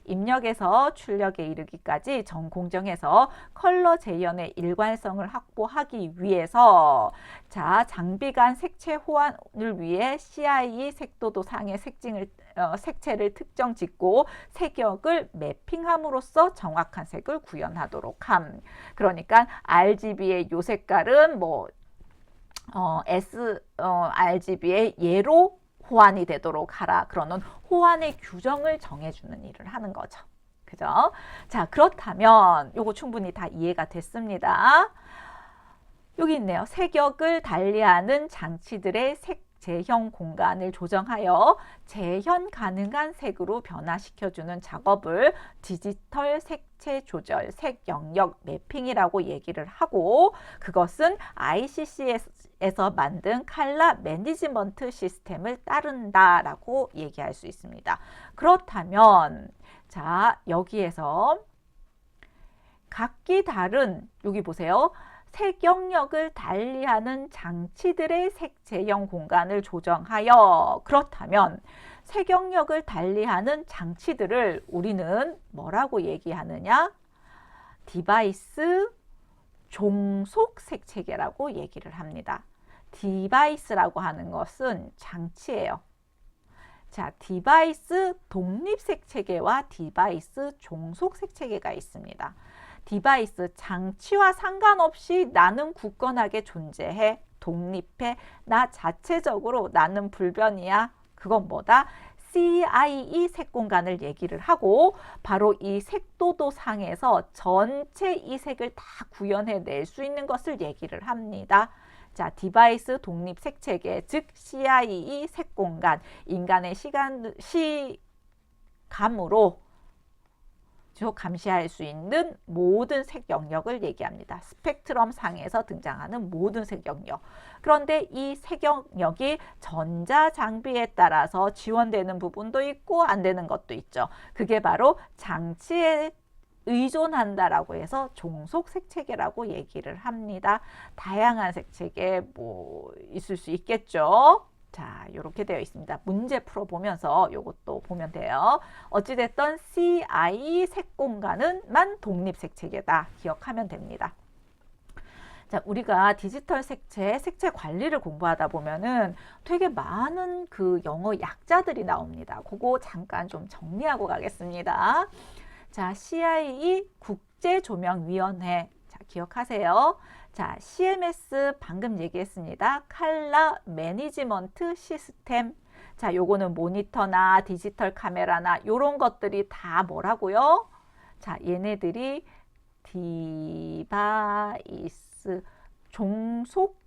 [SPEAKER 1] 입력에서 출력에 이르기까지 전 공정에서 컬러 재현의 일관성을 확보하기 위해서 장비 간 색채 호환을 위해 CIE 색도도상의 색채를 특정 짓고 색역을 매핑함으로써 정확한 색을 구현하도록 함. 그러니까 RGB의 요 색깔은 RGB의 얘로 호환이 되도록 하라. 그러는 호환의 규정을 정해주는 일을 하는 거죠. 그죠? 자, 그렇다면 요거 충분히 다 이해가 됐습니다. 여기 있네요. 색역을 달리하는 장치들의 색 재현 공간을 조정하여 재현 가능한 색으로 변화시켜주는 작업을 디지털 색채 조절, 색 영역 매핑이라고 얘기를 하고, 그것은 ICC에서 만든 컬러 매니지먼트 시스템을 따른다라고 얘기할 수 있습니다. 그렇다면 여기에서 각기 다른, 여기 보세요. 색 영역을 달리하는 장치들의 색 재현 공간을 조정하여, 그렇다면 색 영역을 달리하는 장치들을 우리는 뭐라고 얘기하느냐? 디바이스 종속 색채계라고 얘기를 합니다. 디바이스라고 하는 것은 장치예요. 자, 디바이스 독립 색채계와 디바이스 종속 색채계가 있습니다. 디바이스, 장치와 상관없이 나는 굳건하게 존재해, 독립해, 나 자체적으로 나는 불변이야. 그건 뭐다? CIE 색 공간을 얘기를 하고, 바로 이 색도도 상에서 전체 이 색을 다 구현해낼 수 있는 것을 얘기를 합니다. 자, 디바이스 독립 색채계, 즉 CIE 색 공간, 인간의 시감으로 감시할 수 있는 모든 색 영역을 얘기합니다. 스펙트럼 상에서 등장하는 모든 색 영역. 그런데 이 색 영역이 전자장비에 따라서 지원되는 부분도 있고 안 되는 것도 있죠. 그게 바로 장치에 의존한다라고 해서 종속 색채계라고 얘기를 합니다. 다양한 색채계 있을 수 있겠죠. 자, 이렇게 되어 있습니다. 문제 풀어보면서 이것도 보면 돼요. 어찌됐든 CI 색 공간은만 독립 색채계다. 기억하면 됩니다. 자, 우리가 디지털 색채 관리를 공부하다 보면은 되게 많은 그 영어 약자들이 나옵니다. 그거 잠깐 좀 정리하고 가겠습니다. 자, CIE 국제조명위원회. 자, 기억하세요. 자, CMS 방금 얘기했습니다. 컬러 매니지먼트 시스템. 자, 요거는 모니터나 디지털 카메라나 요런 것들이 다 뭐라고요? 자, 얘네들이 디바이스 종속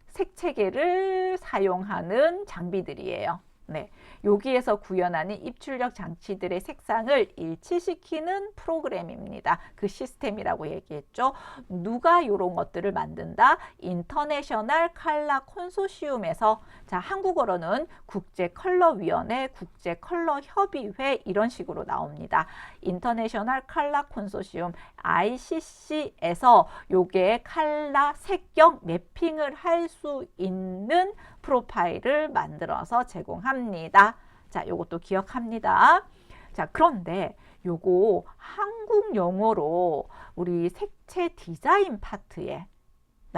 [SPEAKER 1] 색채계를 사용하는 장비들이에요. 네, 여기에서 구현하는 입출력 장치들의 색상을 일치시키는 프로그램입니다. 그 시스템이라고 얘기했죠. 누가 이런 것들을 만든다? 인터내셔널 컬러 콘소시움에서, 자, 한국어로는 국제컬러위원회, 국제컬러협의회 이런 식으로 나옵니다. 인터내셔널 컬러 콘소시움 ICC에서 요게 컬러 색영 매핑을 할 수 있는 프로파일을 만들어서 제공합니다. 자, 요것도 기억합니다. 자, 그런데 요거 한국 영어로 우리 색채 디자인 파트에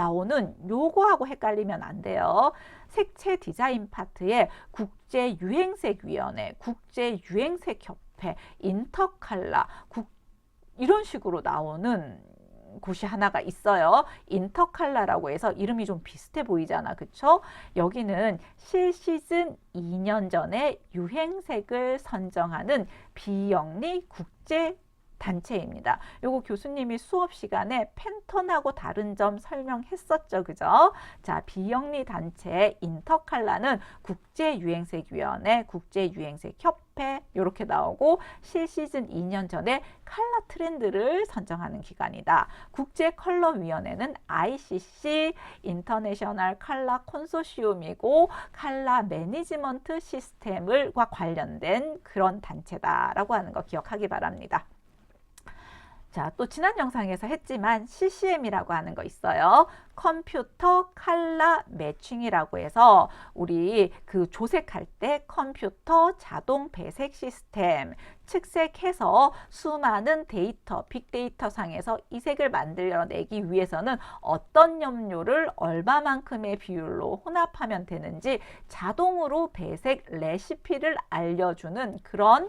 [SPEAKER 1] 나오는 요거하고 헷갈리면 안 돼요. 색채 디자인 파트에 국제유행색위원회, 국제유행색협회, 인터칼라, 이런 식으로 나오는 곳이 하나가 있어요. 인터칼라라고 해서 이름이 좀 비슷해 보이잖아. 그쵸? 여기는 실시즌 2년 전에 유행색을 선정하는 비영리 국제 단체입니다. 요거 교수님이 수업 시간에 팬톤하고 다른 점 설명했었죠. 그죠? 자, 비영리 단체 인터칼라는 국제유행색위원회, 국제유행색협회 이렇게 나오고 실시즌 2년 전에 컬러 트렌드를 선정하는 기관이다. 국제컬러위원회는 ICC 인터내셔널 컬러 콘소시움이고 컬러 매니지먼트 시스템과 관련된 그런 단체다라고 하는 거 기억하기 바랍니다. 자, 또 지난 영상에서 했지만 CCM이라고 하는 거 있어요. 컴퓨터 컬러 매칭이라고 해서 우리 그 조색할 때 컴퓨터 자동 배색 시스템 측색해서 수많은 데이터, 빅데이터 상에서 이 색을 만들어내기 위해서는 어떤 염료를 얼마만큼의 비율로 혼합하면 되는지 자동으로 배색 레시피를 알려주는 그런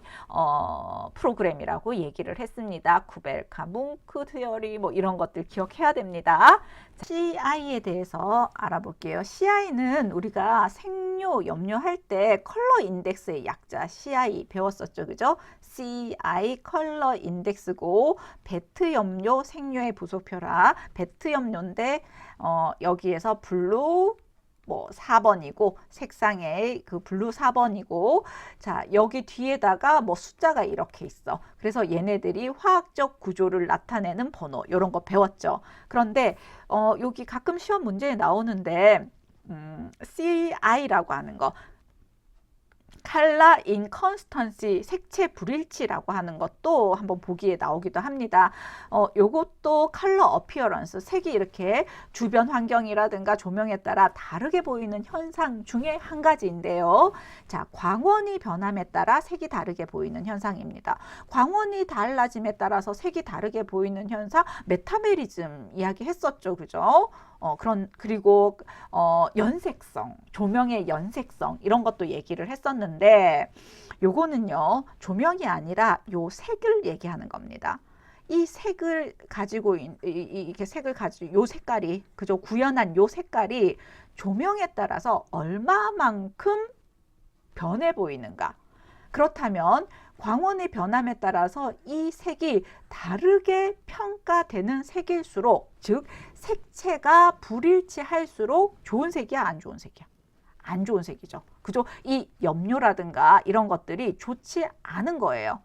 [SPEAKER 1] 프로그램이라고 얘기를 했습니다. 쿠벨카, 뭉크 티어리 뭐 이런 것들 기억해야 됩니다. CI에 대해서 알아볼게요. CI는 우리가 색료, 염료 할 때 컬러 인덱스의 약자 CI 배웠었죠. 그죠? CI 컬러 인덱스고 베트 염료 색료의 부속표라. 베트 염료인데 여기에서 블루 뭐 4번이고 색상의 그 블루 4번이고 자 여기 뒤에다가 뭐 숫자가 이렇게 있어. 그래서 얘네들이 화학적 구조를 나타내는 번호 이런 거 배웠죠. 그런데 여기 가끔 시험 문제에 나오는데 CI라고 하는 거 컬러 인컨스턴시 색채 불일치라고 하는 것도 한번 보기에 나오기도 합니다. 요것도 컬러 어피어런스 색이 이렇게 주변 환경이라든가 조명에 따라 다르게 보이는 현상 중에 한 가지인데요. 자, 광원이 변함에 따라 색이 다르게 보이는 현상입니다. 광원이 달라짐에 따라서 색이 다르게 보이는 현상 메타메리즘 이야기했었죠. 그죠? 그리고 연색성, 조명의 연색성 이런 것도 얘기를 했었는데 요거는요 조명이 아니라 요 색을 얘기하는 겁니다. 이 색을 가지고 이렇게 색을 가지고 요 색깔이 그죠 구현한 요 색깔이 조명에 따라서 얼마만큼 변해 보이는가. 그렇다면 광원의 변함에 따라서 이 색이 다르게 평가되는 색일수록 즉 색채가 불일치할수록 좋은 색이야 안 좋은 색이야? 안 좋은 색이죠. 그죠? 이 염료라든가 이런 것들이 좋지 않은 거예요.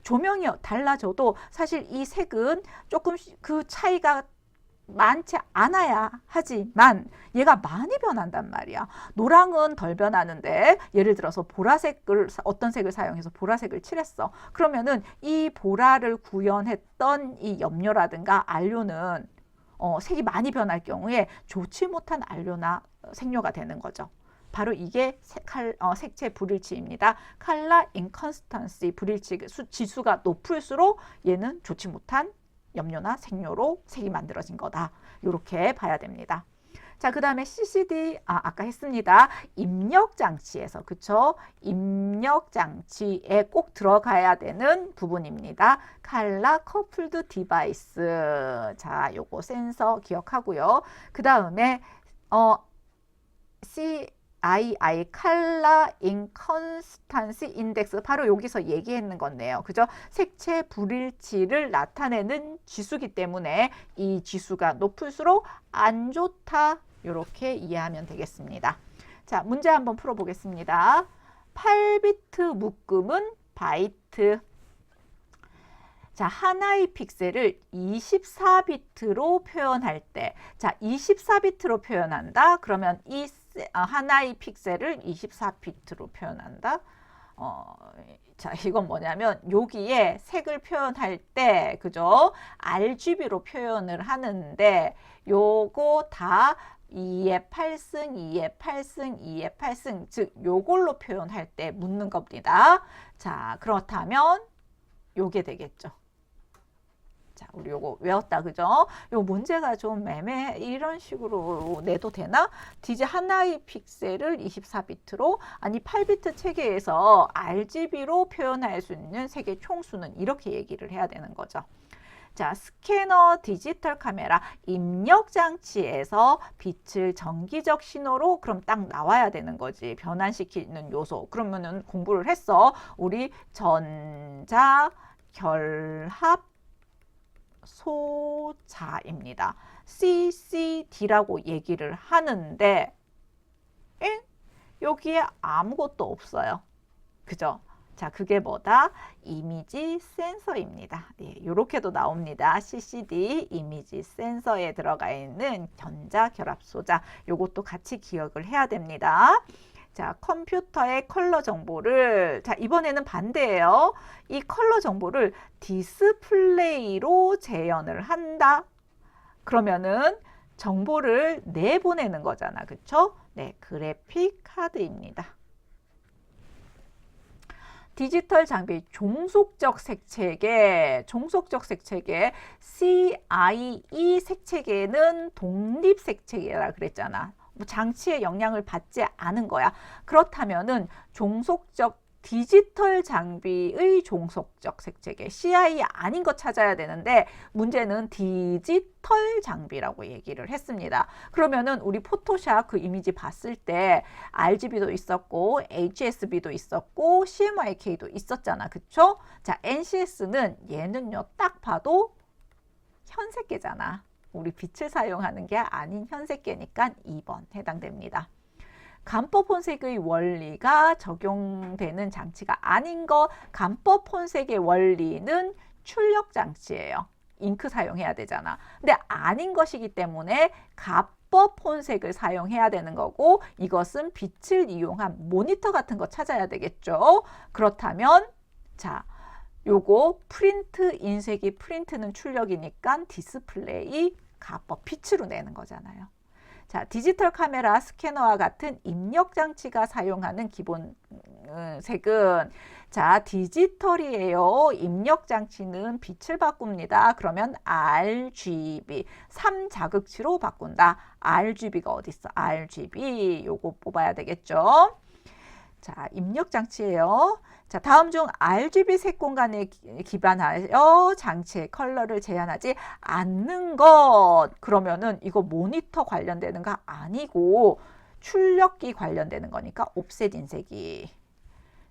[SPEAKER 1] 조명이 달라져도 사실 이 색은 조금 그 차이가 많지 않아야 하지만 얘가 많이 변한단 말이야. 노랑은 덜 변하는데 예를 들어서 보라색을 어떤 색을 사용해서 보라색을 칠했어. 그러면은 이 보라를 구현했던 이 염료라든가 안료는 색이 많이 변할 경우에 좋지 못한 안료나 색료가 되는 거죠. 바로 이게 색채 불일치입니다. 컬러 인컨스턴시 불일치 지수가 높을수록 얘는 좋지 못한 염료나 색료로 색이 만들어진 거다. 이렇게 봐야 됩니다. 자, 그 다음에 CCD, 아까 했습니다. 입력장치에서, 그쵸? 입력장치에 꼭 들어가야 되는 부분입니다. 컬러 커플드 디바이스. 자, 요거 센서 기억하고요. 그 다음에, CII 컬러 인컨스턴시 인덱스 바로 여기서 얘기했는 건데요. 그죠? 색채 불일치를 나타내는 지수기 때문에 이 지수가 높을수록 안 좋다. 이렇게 이해하면 되겠습니다. 자, 문제 한번 풀어보겠습니다. 8비트 묶음은 바이트. 자, 하나의 픽셀을 24비트로 표현할 때, 자, 24비트로 표현한다. 그러면 이 하나의 픽셀을 24비트로 표현한다. 자, 이건 뭐냐면 여기에 색을 표현할 때, 그죠? RGB로 표현을 하는데 요거 다 2의 8승, 2의 8승, 2의 8승, 즉 요걸로 표현할 때 묻는 겁니다. 자, 그렇다면 요게 되겠죠. 자, 우리 요거 외웠다, 그죠? 요 문제가 좀 애매해. 이런 식으로 내도 되나? 하나의 픽셀을 24비트로, 아니 8비트 체계에서 RGB로 표현할 수 있는 세계 총수는 이렇게 얘기를 해야 되는 거죠. 자, 스캐너 디지털 카메라 입력 장치에서 빛을 전기적 신호로 그럼 딱 나와야 되는 거지. 변환시키는 요소. 그러면은 공부를 했어. 우리 전자 결합 소자입니다. CCD라고 얘기를 하는데 여기에 아무것도 없어요. 그죠? 자, 그게 뭐다? 이미지 센서입니다. 예, 이렇게도 나옵니다. CCD 이미지 센서에 들어가 있는 전자결합소자. 요것도 같이 기억을 해야 됩니다. 자, 컴퓨터의 컬러 정보를, 자, 이번에는 반대예요. 이 컬러 정보를 디스플레이로 재현을 한다. 그러면은 정보를 내보내는 거잖아. 그쵸? 네, 그래픽 카드입니다. 디지털 장비 종속적 색채계, CIE 색채계는 독립 색채계라 그랬잖아. 뭐 장치의 영향을 받지 않은 거야. 그렇다면은 종속적 디지털 장비의 종속적 색채계 CI 아닌 거 찾아야 되는데 문제는 디지털 장비라고 얘기를 했습니다. 그러면은 우리 포토샵 그 이미지 봤을 때 RGB도 있었고 HSB도 있었고 CMYK도 있었잖아. 그쵸? 자, NCS는 얘는요 딱 봐도 현색계잖아. 우리 빛을 사용하는 게 아닌 현색계니까 2번 해당됩니다. 간법 혼색의 원리가 적용되는 장치가 아닌 것, 간법 혼색의 원리는 출력 장치예요. 잉크 사용해야 되잖아. 근데 아닌 것이기 때문에 가법 혼색을 사용해야 되는 거고 이것은 빛을 이용한 모니터 같은 거 찾아야 되겠죠. 그렇다면 자, 요거 프린트 인쇄기 프린트는 출력이니까 디스플레이 가법 빛으로 내는 거잖아요. 자, 디지털 카메라 스캐너와 같은 입력 장치가 사용하는 기본 색은 자, 디지털이에요. 입력 장치는 빛을 바꿉니다. 그러면 RGB 3자극치로 바꾼다. RGB가 어디 있어? RGB 요거 뽑아야 되겠죠. 자, 입력 장치예요. 자, 다음 중 RGB 색 공간에 기반하여 장치의 컬러를 제한하지 않는 것. 그러면은 이거 모니터 관련되는 거 아니고 출력기 관련되는 거니까 옵셋 인쇄기.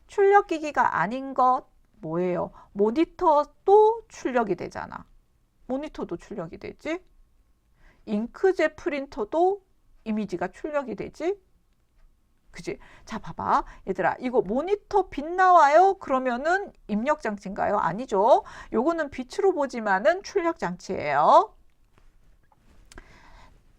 [SPEAKER 1] 출력기기가 아닌 것 뭐예요? 모니터도 출력이 되잖아. 모니터도 출력이 되지? 잉크젯 프린터도 이미지가 출력이 되지? 그지? 자, 봐봐. 얘들아, 이거 모니터 빛 나와요? 그러면은 입력 장치인가요? 아니죠. 요거는 빛으로 보지만은 출력 장치예요.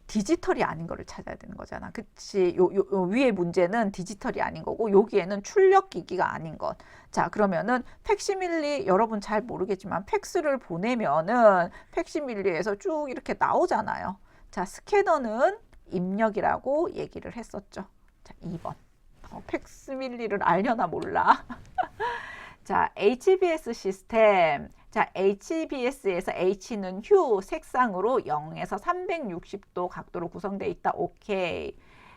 [SPEAKER 1] 디지털이 아닌 거를 찾아야 되는 거잖아. 그치? 요 위에 문제는 디지털이 아닌 거고 여기에는 출력 기기가 아닌 것. 자, 그러면은 팩시밀리 여러분 잘 모르겠지만 팩스를 보내면은 팩시밀리에서 쭉 이렇게 나오잖아요. 자, 스캐너는 입력이라고 얘기를 했었죠. 자, 2번. 팩스밀리를 알려나 몰라. 자, HBS 시스템. 자, HBS에서 H는 휴, 색상으로 0에서 360도 각도로 구성되어 있다. 오케이.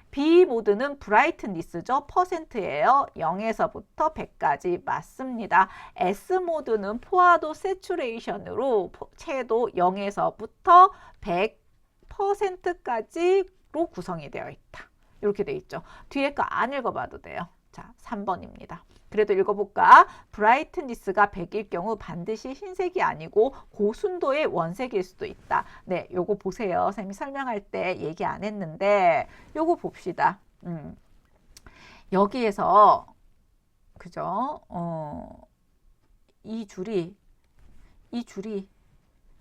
[SPEAKER 1] B 모드는 브라이트니스죠. 퍼센트예요. 0에서부터 100까지 맞습니다. S 모드는 포화도 세츄레이션으로 채도 0에서부터 100%까지로 구성이 되어 있다. 이렇게 돼 있죠. 뒤에 거 안 읽어봐도 돼요. 자, 3번입니다. 그래도 읽어볼까? 브라이트니스가 100일 경우 반드시 흰색이 아니고 고순도의 원색일 수도 있다. 네, 요거 보세요. 선생님이 설명할 때 얘기 안 했는데 요거 봅시다. 여기에서 그죠? 이 줄이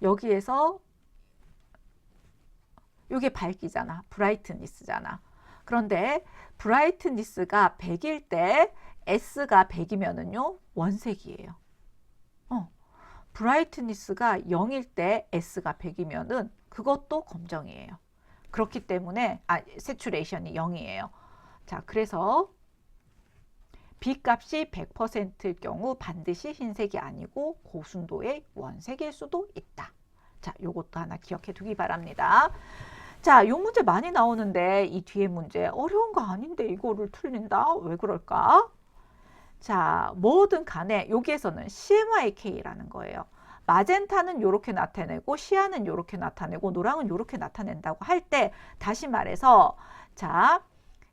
[SPEAKER 1] 여기에서 요게 밝기잖아. 브라이트니스잖아. 그런데 브라이트니스가 100일 때 S가 100이면은요 원색이에요. 브라이트니스가 0일 때 S가 100이면은 그것도 검정이에요. 그렇기 때문에 세츄레이션이 0이에요. 자, 그래서 B 값이 100%일 경우 반드시 흰색이 아니고 고순도의 원색일 수도 있다. 자, 요것도 하나 기억해 두기 바랍니다. 자, 요 문제 많이 나오는데 이 뒤에 문제 어려운 거 아닌데 이거를 틀린다? 왜 그럴까? 자, 뭐든 간에 여기에서는 CMYK라는 거예요. 마젠타는 이렇게 나타내고 시아는 이렇게 나타내고 노랑은 이렇게 나타낸다고 할 때 다시 말해서 자,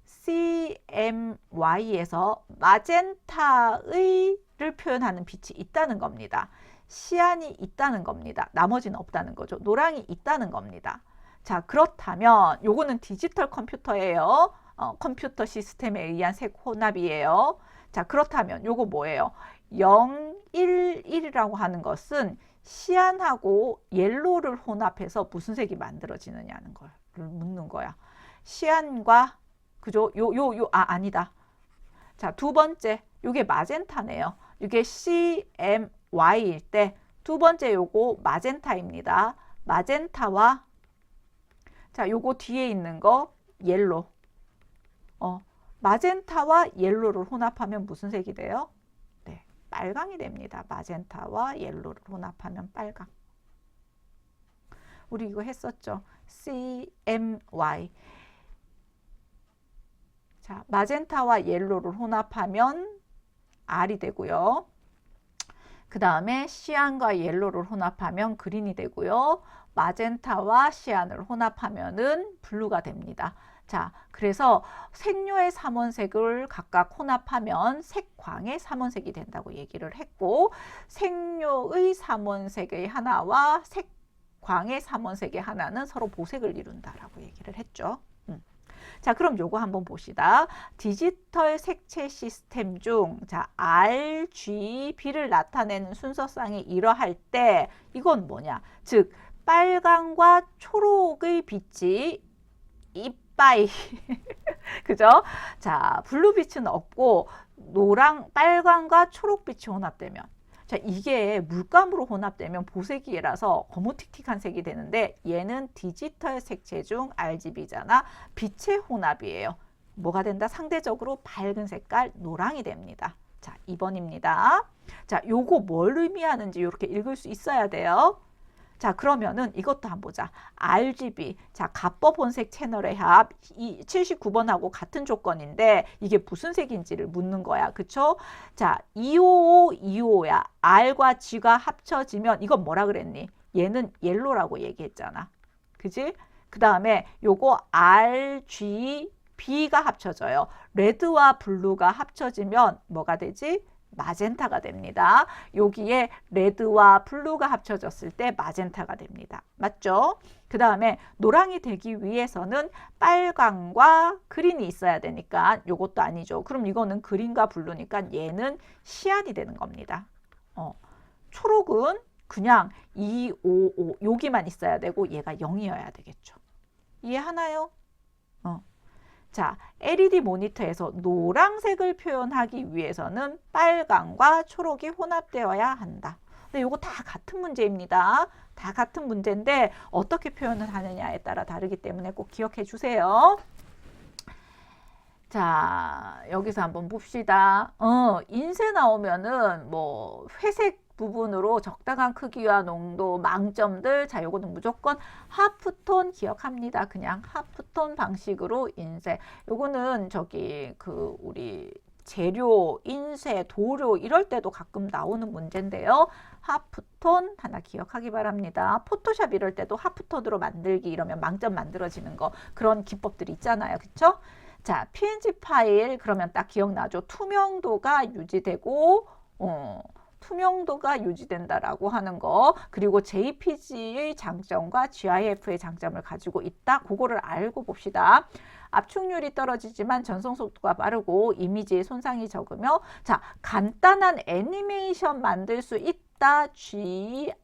[SPEAKER 1] CMY에서 마젠타의를 표현하는 빛이 있다는 겁니다. 시안이 있다는 겁니다. 나머지는 없다는 거죠. 노랑이 있다는 겁니다. 자, 그렇다면 요거는 디지털 컴퓨터예요. 컴퓨터 시스템에 의한 색 혼합이에요. 자, 그렇다면 요거 뭐예요? 0, 1, 1이라고 하는 것은 시안하고 옐로를 혼합해서 무슨 색이 만들어지느냐는 걸 묻는 거야. 시안과 그죠? 아니다. 자, 두 번째 요게 마젠타네요. 이게 CMY일 때 두 번째 요거 마젠타입니다. 마젠타와 자, 요거 뒤에 있는 거 옐로. 마젠타와 옐로를 혼합하면 무슨 색이 돼요? 네, 빨강이 됩니다. 마젠타와 옐로를 혼합하면 빨강. 우리 이거 했었죠. CMY. 자, 마젠타와 옐로를 혼합하면 R이 되고요. 그 다음에 시안과 옐로를 혼합하면 그린이 되고요. 마젠타와 시안을 혼합하면은 블루가 됩니다. 자, 그래서 색료의 삼원색을 각각 혼합하면 색광의 삼원색이 된다고 얘기를 했고, 색료의 삼원색의 하나와 색광의 삼원색의 하나는 서로 보색을 이룬다라고 얘기를 했죠. 자, 그럼 요거 한번 봅시다. 디지털 색채 시스템 중 자, RGB를 나타내는 순서상이 이러할 때 이건 뭐냐? 즉 빨강과 초록의 빛이 이빠이 그죠? 자, 블루빛은 없고 빨강과 초록빛이 혼합되면 자, 이게 물감으로 혼합되면 보색이라서 거무틱틱한 색이 되는데 얘는 디지털 색채 중 RGB잖아. 빛의 혼합이에요. 뭐가 된다? 상대적으로 밝은 색깔 노랑이 됩니다. 자, 2번입니다. 자, 요거 뭘 의미하는지 이렇게 읽을 수 있어야 돼요. 자, 그러면은 이것도 한번 보자. RGB. 자, 가법 혼색 채널의 합 79번하고 같은 조건인데 이게 무슨 색인지를 묻는 거야. 그쵸? 자, 255야. R과 G가 합쳐지면 이건 뭐라 그랬니? 얘는 옐로라고 얘기했잖아. 그지? 그 다음에 요거 RGB가 합쳐져요. 레드와 블루가 합쳐지면 뭐가 되지? 마젠타가 됩니다. 여기에 레드와 블루가 합쳐졌을 때 마젠타가 됩니다. 맞죠? 그 다음에 노랑이 되기 위해서는 빨강과 그린이 있어야 되니까 이것도 아니죠. 그럼 이거는 그린과 블루니까 얘는 시안이 되는 겁니다. 초록은 그냥 255 여기만 있어야 되고 얘가 0이어야 되겠죠. 이해하나요? 자, LED 모니터에서 노란색을 표현하기 위해서는 빨강과 초록이 혼합되어야 한다. 근데 이거 다 같은 문제입니다. 다 같은 문제인데 어떻게 표현을 하느냐에 따라 다르기 때문에 꼭 기억해 주세요. 자, 여기서 한번 봅시다. 인쇄 나오면은 뭐 회색 부분으로 적당한 크기와 농도, 망점들. 자, 요거는 무조건 하프톤 기억합니다. 그냥 하프톤 방식으로 인쇄. 요거는 우리 재료, 인쇄, 도료 이럴 때도 가끔 나오는 문제인데요. 하프톤 하나 기억하기 바랍니다. 포토샵 이럴 때도 하프톤으로 만들기 이러면 망점 만들어지는 거 그런 기법들이 있잖아요. 그쵸? 자, PNG 파일 그러면 딱 기억나죠? 투명도가 유지되고 투명도가 유지된다라고 하는 거 그리고 JPG의 장점과 GIF의 장점을 가지고 있다. 그거를 알고 봅시다. 압축률이 떨어지지만 전송 속도가 빠르고 이미지의 손상이 적으며 자, 간단한 애니메이션 만들 수 있다. GIF입니다.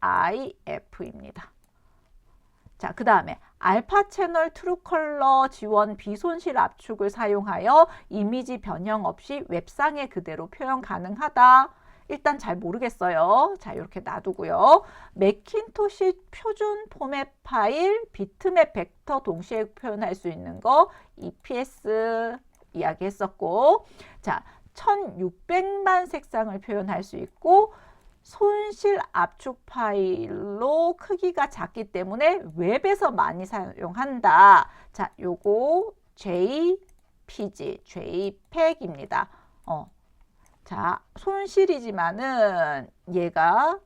[SPEAKER 1] 자, 그 다음에 알파 채널 트루컬러 지원 비손실 압축을 사용하여 이미지 변형 없이 웹상에 그대로 표현 가능하다. 일단 잘 모르겠어요. 자, 이렇게 놔두고요. 매킨토시 표준 포맷 파일, 비트맵 벡터 동시에 표현할 수 있는 거 EPS 이야기했었고 자, 1600만 색상을 표현할 수 있고 손실 압축 파일로 크기가 작기 때문에 웹에서 많이 사용한다. 자, 요거 JPG, JPEG입니다. 자, 손실이지만은 얘가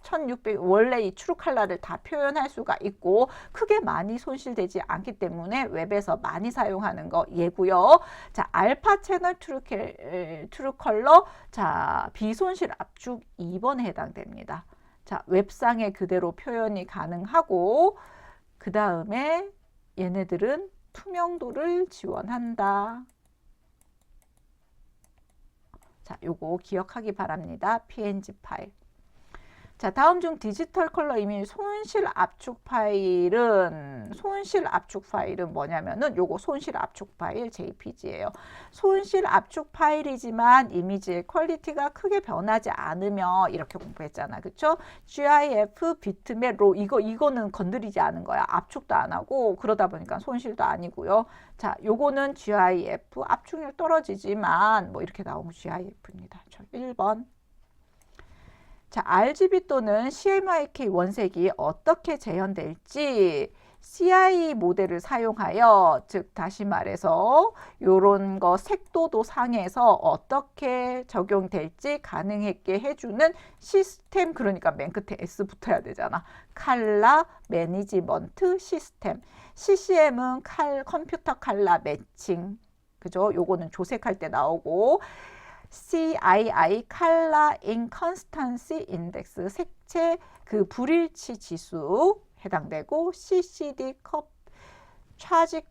[SPEAKER 1] 1600 원래 이 트루 컬러를 다 표현할 수가 있고 크게 많이 손실되지 않기 때문에 웹에서 많이 사용하는 거 얘고요. 자, 알파 채널 트루 컬러, 자, 비손실 압축 2번에 해당됩니다. 자, 웹상에 그대로 표현이 가능하고 그 다음에 얘네들은 투명도를 지원한다. 자, 요거 기억하기 바랍니다. PNG 파일. 자, 다음 중 디지털 컬러 이미지 손실 압축 파일은 뭐냐면은 요거 손실 압축 파일 JPG예요. 손실 압축 파일이지만 이미지의 퀄리티가 크게 변하지 않으며 이렇게 공부했잖아. 그쵸? GIF, 비트맵, 로 이거는 건드리지 않은 거야. 압축도 안 하고 그러다 보니까 손실도 아니고요. 자, 요거는 GIF 압축률 떨어지지만 뭐 이렇게 나오면 GIF입니다. 1번. 자, RGB 또는 CMYK 원색이 어떻게 재현될지 CI 모델을 사용하여, 즉 다시 말해서 요런 거 색도도 상에서 어떻게 적용될지 가능하게 해주는 시스템, 그러니까 맨 끝에 S 붙어야 되잖아. 컬러 매니지먼트 시스템. CCM은 컴퓨터 컬러 매칭. 그죠? 요거는 조색할 때 나오고, CII Color Inconstancy Index 색채 그 불일치 지수 해당되고, CCD 차지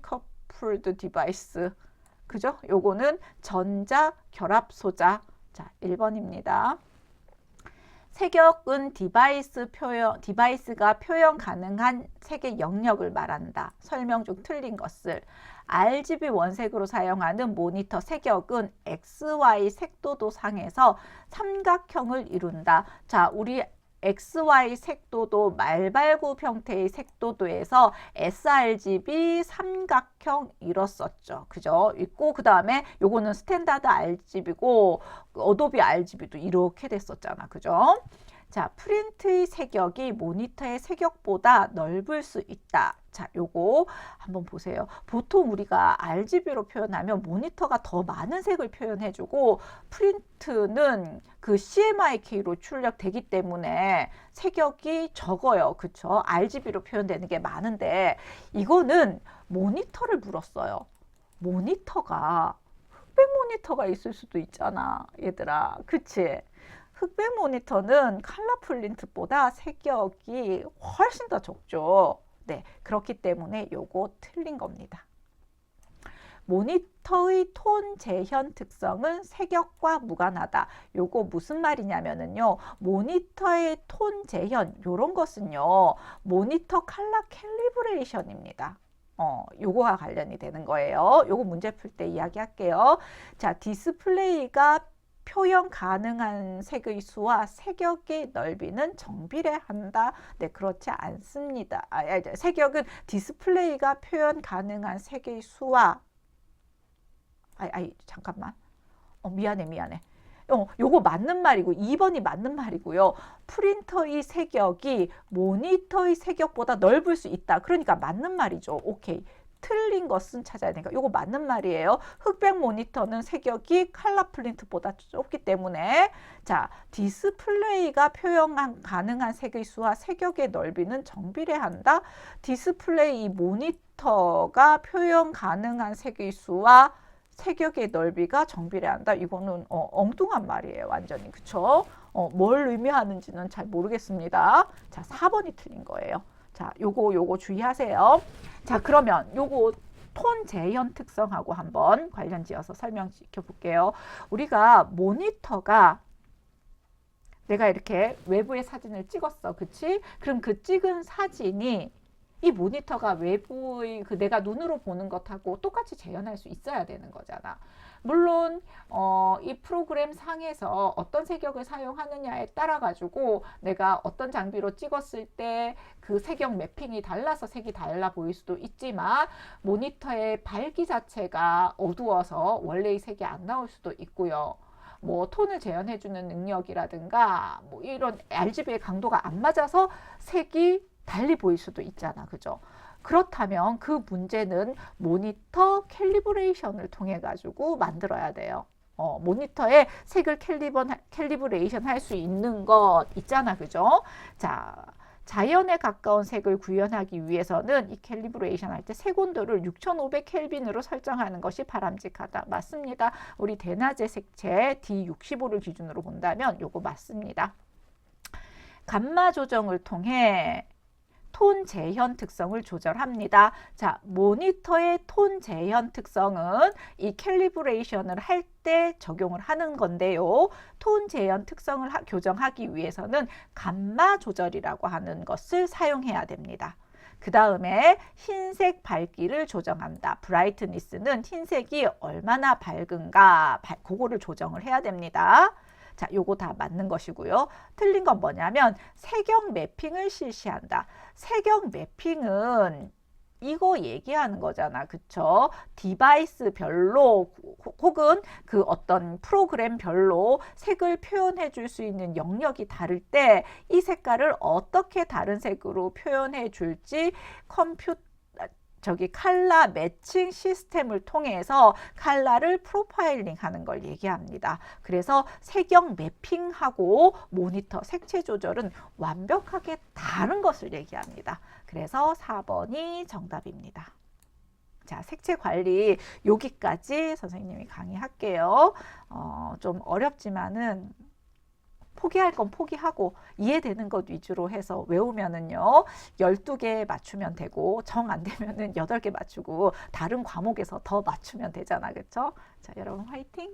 [SPEAKER 1] 커플드 디바이스, 그죠? 요거는 전자 결합 소자. 자, 1번입니다. 색역은 디바이스가 표현 가능한 색의 영역을 말한다. 설명 중 틀린 것을. RGB 원색으로 사용하는 모니터 색역은 XY 색도도 상에서 삼각형을 이룬다. 자, 우리 XY 색도도 말발굽 형태의 색도도에서 sRGB 삼각형 이뤘었죠. 그죠? 있고 그 다음에 요거는 스탠다드 RGB고 어도비 RGB도 이렇게 됐었잖아. 그죠? 자, 프린트의 색역이 모니터의 색역보다 넓을 수 있다. 자, 요거 한번 보세요. 보통 우리가 RGB로 표현하면 모니터가 더 많은 색을 표현해주고 프린트는 그 CMYK로 출력되기 때문에 색역이 적어요. 그쵸? RGB로 표현되는 게 많은데 이거는 모니터를 물었어요. 모니터가 흑백 모니터가 있을 수도 있잖아. 얘들아. 그치? 흑백 모니터는 컬러 프린트보다 색역이 훨씬 더 적죠. 네, 그렇기 때문에 요거 틀린 겁니다. 모니터의 톤 재현 특성은 색역과 무관하다. 요거 무슨 말이냐면요. 모니터의 톤 재현, 요런 것은요. 모니터 컬러 캘리브레이션입니다. 요거와 관련이 되는 거예요. 요거 문제 풀 때 이야기할게요. 자, 디스플레이가 표현 가능한 색의 수와 색역의 넓이는 정비례한다. 네, 그렇지 않습니다. 색역은 디스플레이가 표현 가능한 색의 수와 잠깐만. 미안해. 요거 맞는 말이고 2번이 맞는 말이고요. 프린터의 색역이 모니터의 색역보다 넓을 수 있다. 그러니까 맞는 말이죠. 오케이. 틀린 것은 찾아야 되니까 요거 맞는 말이에요. 흑백 모니터는 색역이 컬러 프린트보다 좁기 때문에 자, 디스플레이가 표현 가능한 색의 수와 색역의 넓이는 정비례한다. 디스플레이 모니터가 표현 가능한 색의 수와 색역의 넓이가 정비례한다. 이거는 엉뚱한 말이에요. 완전히. 그쵸? 뭘 의미하는지는 잘 모르겠습니다. 자, 4번이 틀린 거예요. 자, 요거 주의하세요. 자, 그러면 요거 톤 재현 특성하고 한번 관련 지어서 설명시켜 볼게요. 우리가 모니터가 내가 이렇게 외부의 사진을 찍었어. 그치? 그럼 그 찍은 사진이 이 모니터가 외부의 그 내가 눈으로 보는 것하고 똑같이 재현할 수 있어야 되는 거잖아. 물론 이 프로그램 상에서 어떤 색역을 사용하느냐에 따라 가지고 내가 어떤 장비로 찍었을 때 그 색역 매핑이 달라서 색이 달라 보일 수도 있지만 모니터의 밝기 자체가 어두워서 원래의 색이 안 나올 수도 있고요. 뭐 톤을 재현해주는 능력이라든가 뭐 이런 RGB의 강도가 안 맞아서 색이 달리 보일 수도 있잖아. 그죠? 그렇다면 그 문제는 모니터 캘리브레이션을 통해 가지고 만들어야 돼요. 모니터에 색을 캘리브레이션 할 수 있는 것 있잖아. 그죠? 자, 자연에 가까운 색을 구현하기 위해서는 이 캘리브레이션 할 때 색 온도를 6500켈빈으로 설정하는 것이 바람직하다. 맞습니다. 우리 대낮의 색채 D65를 기준으로 본다면 요거 맞습니다. 감마 조정을 통해 톤 재현 특성을 조절합니다. 자, 모니터의 톤 재현 특성은 이 캘리브레이션을 할 때 적용을 하는 건데요. 톤 재현 특성을 교정하기 위해서는 감마 조절이라고 하는 것을 사용해야 됩니다. 그 다음에 흰색 밝기를 조정한다. 브라이트니스는 흰색이 얼마나 밝은가, 그거를 조정을 해야 됩니다. 자, 요거 다 맞는 것이고요. 틀린 건 뭐냐면 색영 매핑을 실시한다. 색영 매핑은 이거 얘기하는 거잖아. 그쵸? 디바이스별로 혹은 그 어떤 프로그램별로 색을 표현해 줄 수 있는 영역이 다를 때 이 색깔을 어떻게 다른 색으로 표현해 줄지 컬러 매칭 시스템을 통해서 컬러를 프로파일링 하는 걸 얘기합니다. 그래서 색영 매핑하고 모니터 색채 조절은 완벽하게 다른 것을 얘기합니다. 그래서 4번이 정답입니다. 자, 색채 관리 여기까지 선생님이 강의할게요. 좀 어렵지만은 포기할 건 포기하고 이해되는 것 위주로 해서 외우면은요 12개 맞추면 되고 정 안 되면은 8개 맞추고 다른 과목에서 더 맞추면 되잖아. 그쵸? 자, 여러분 화이팅!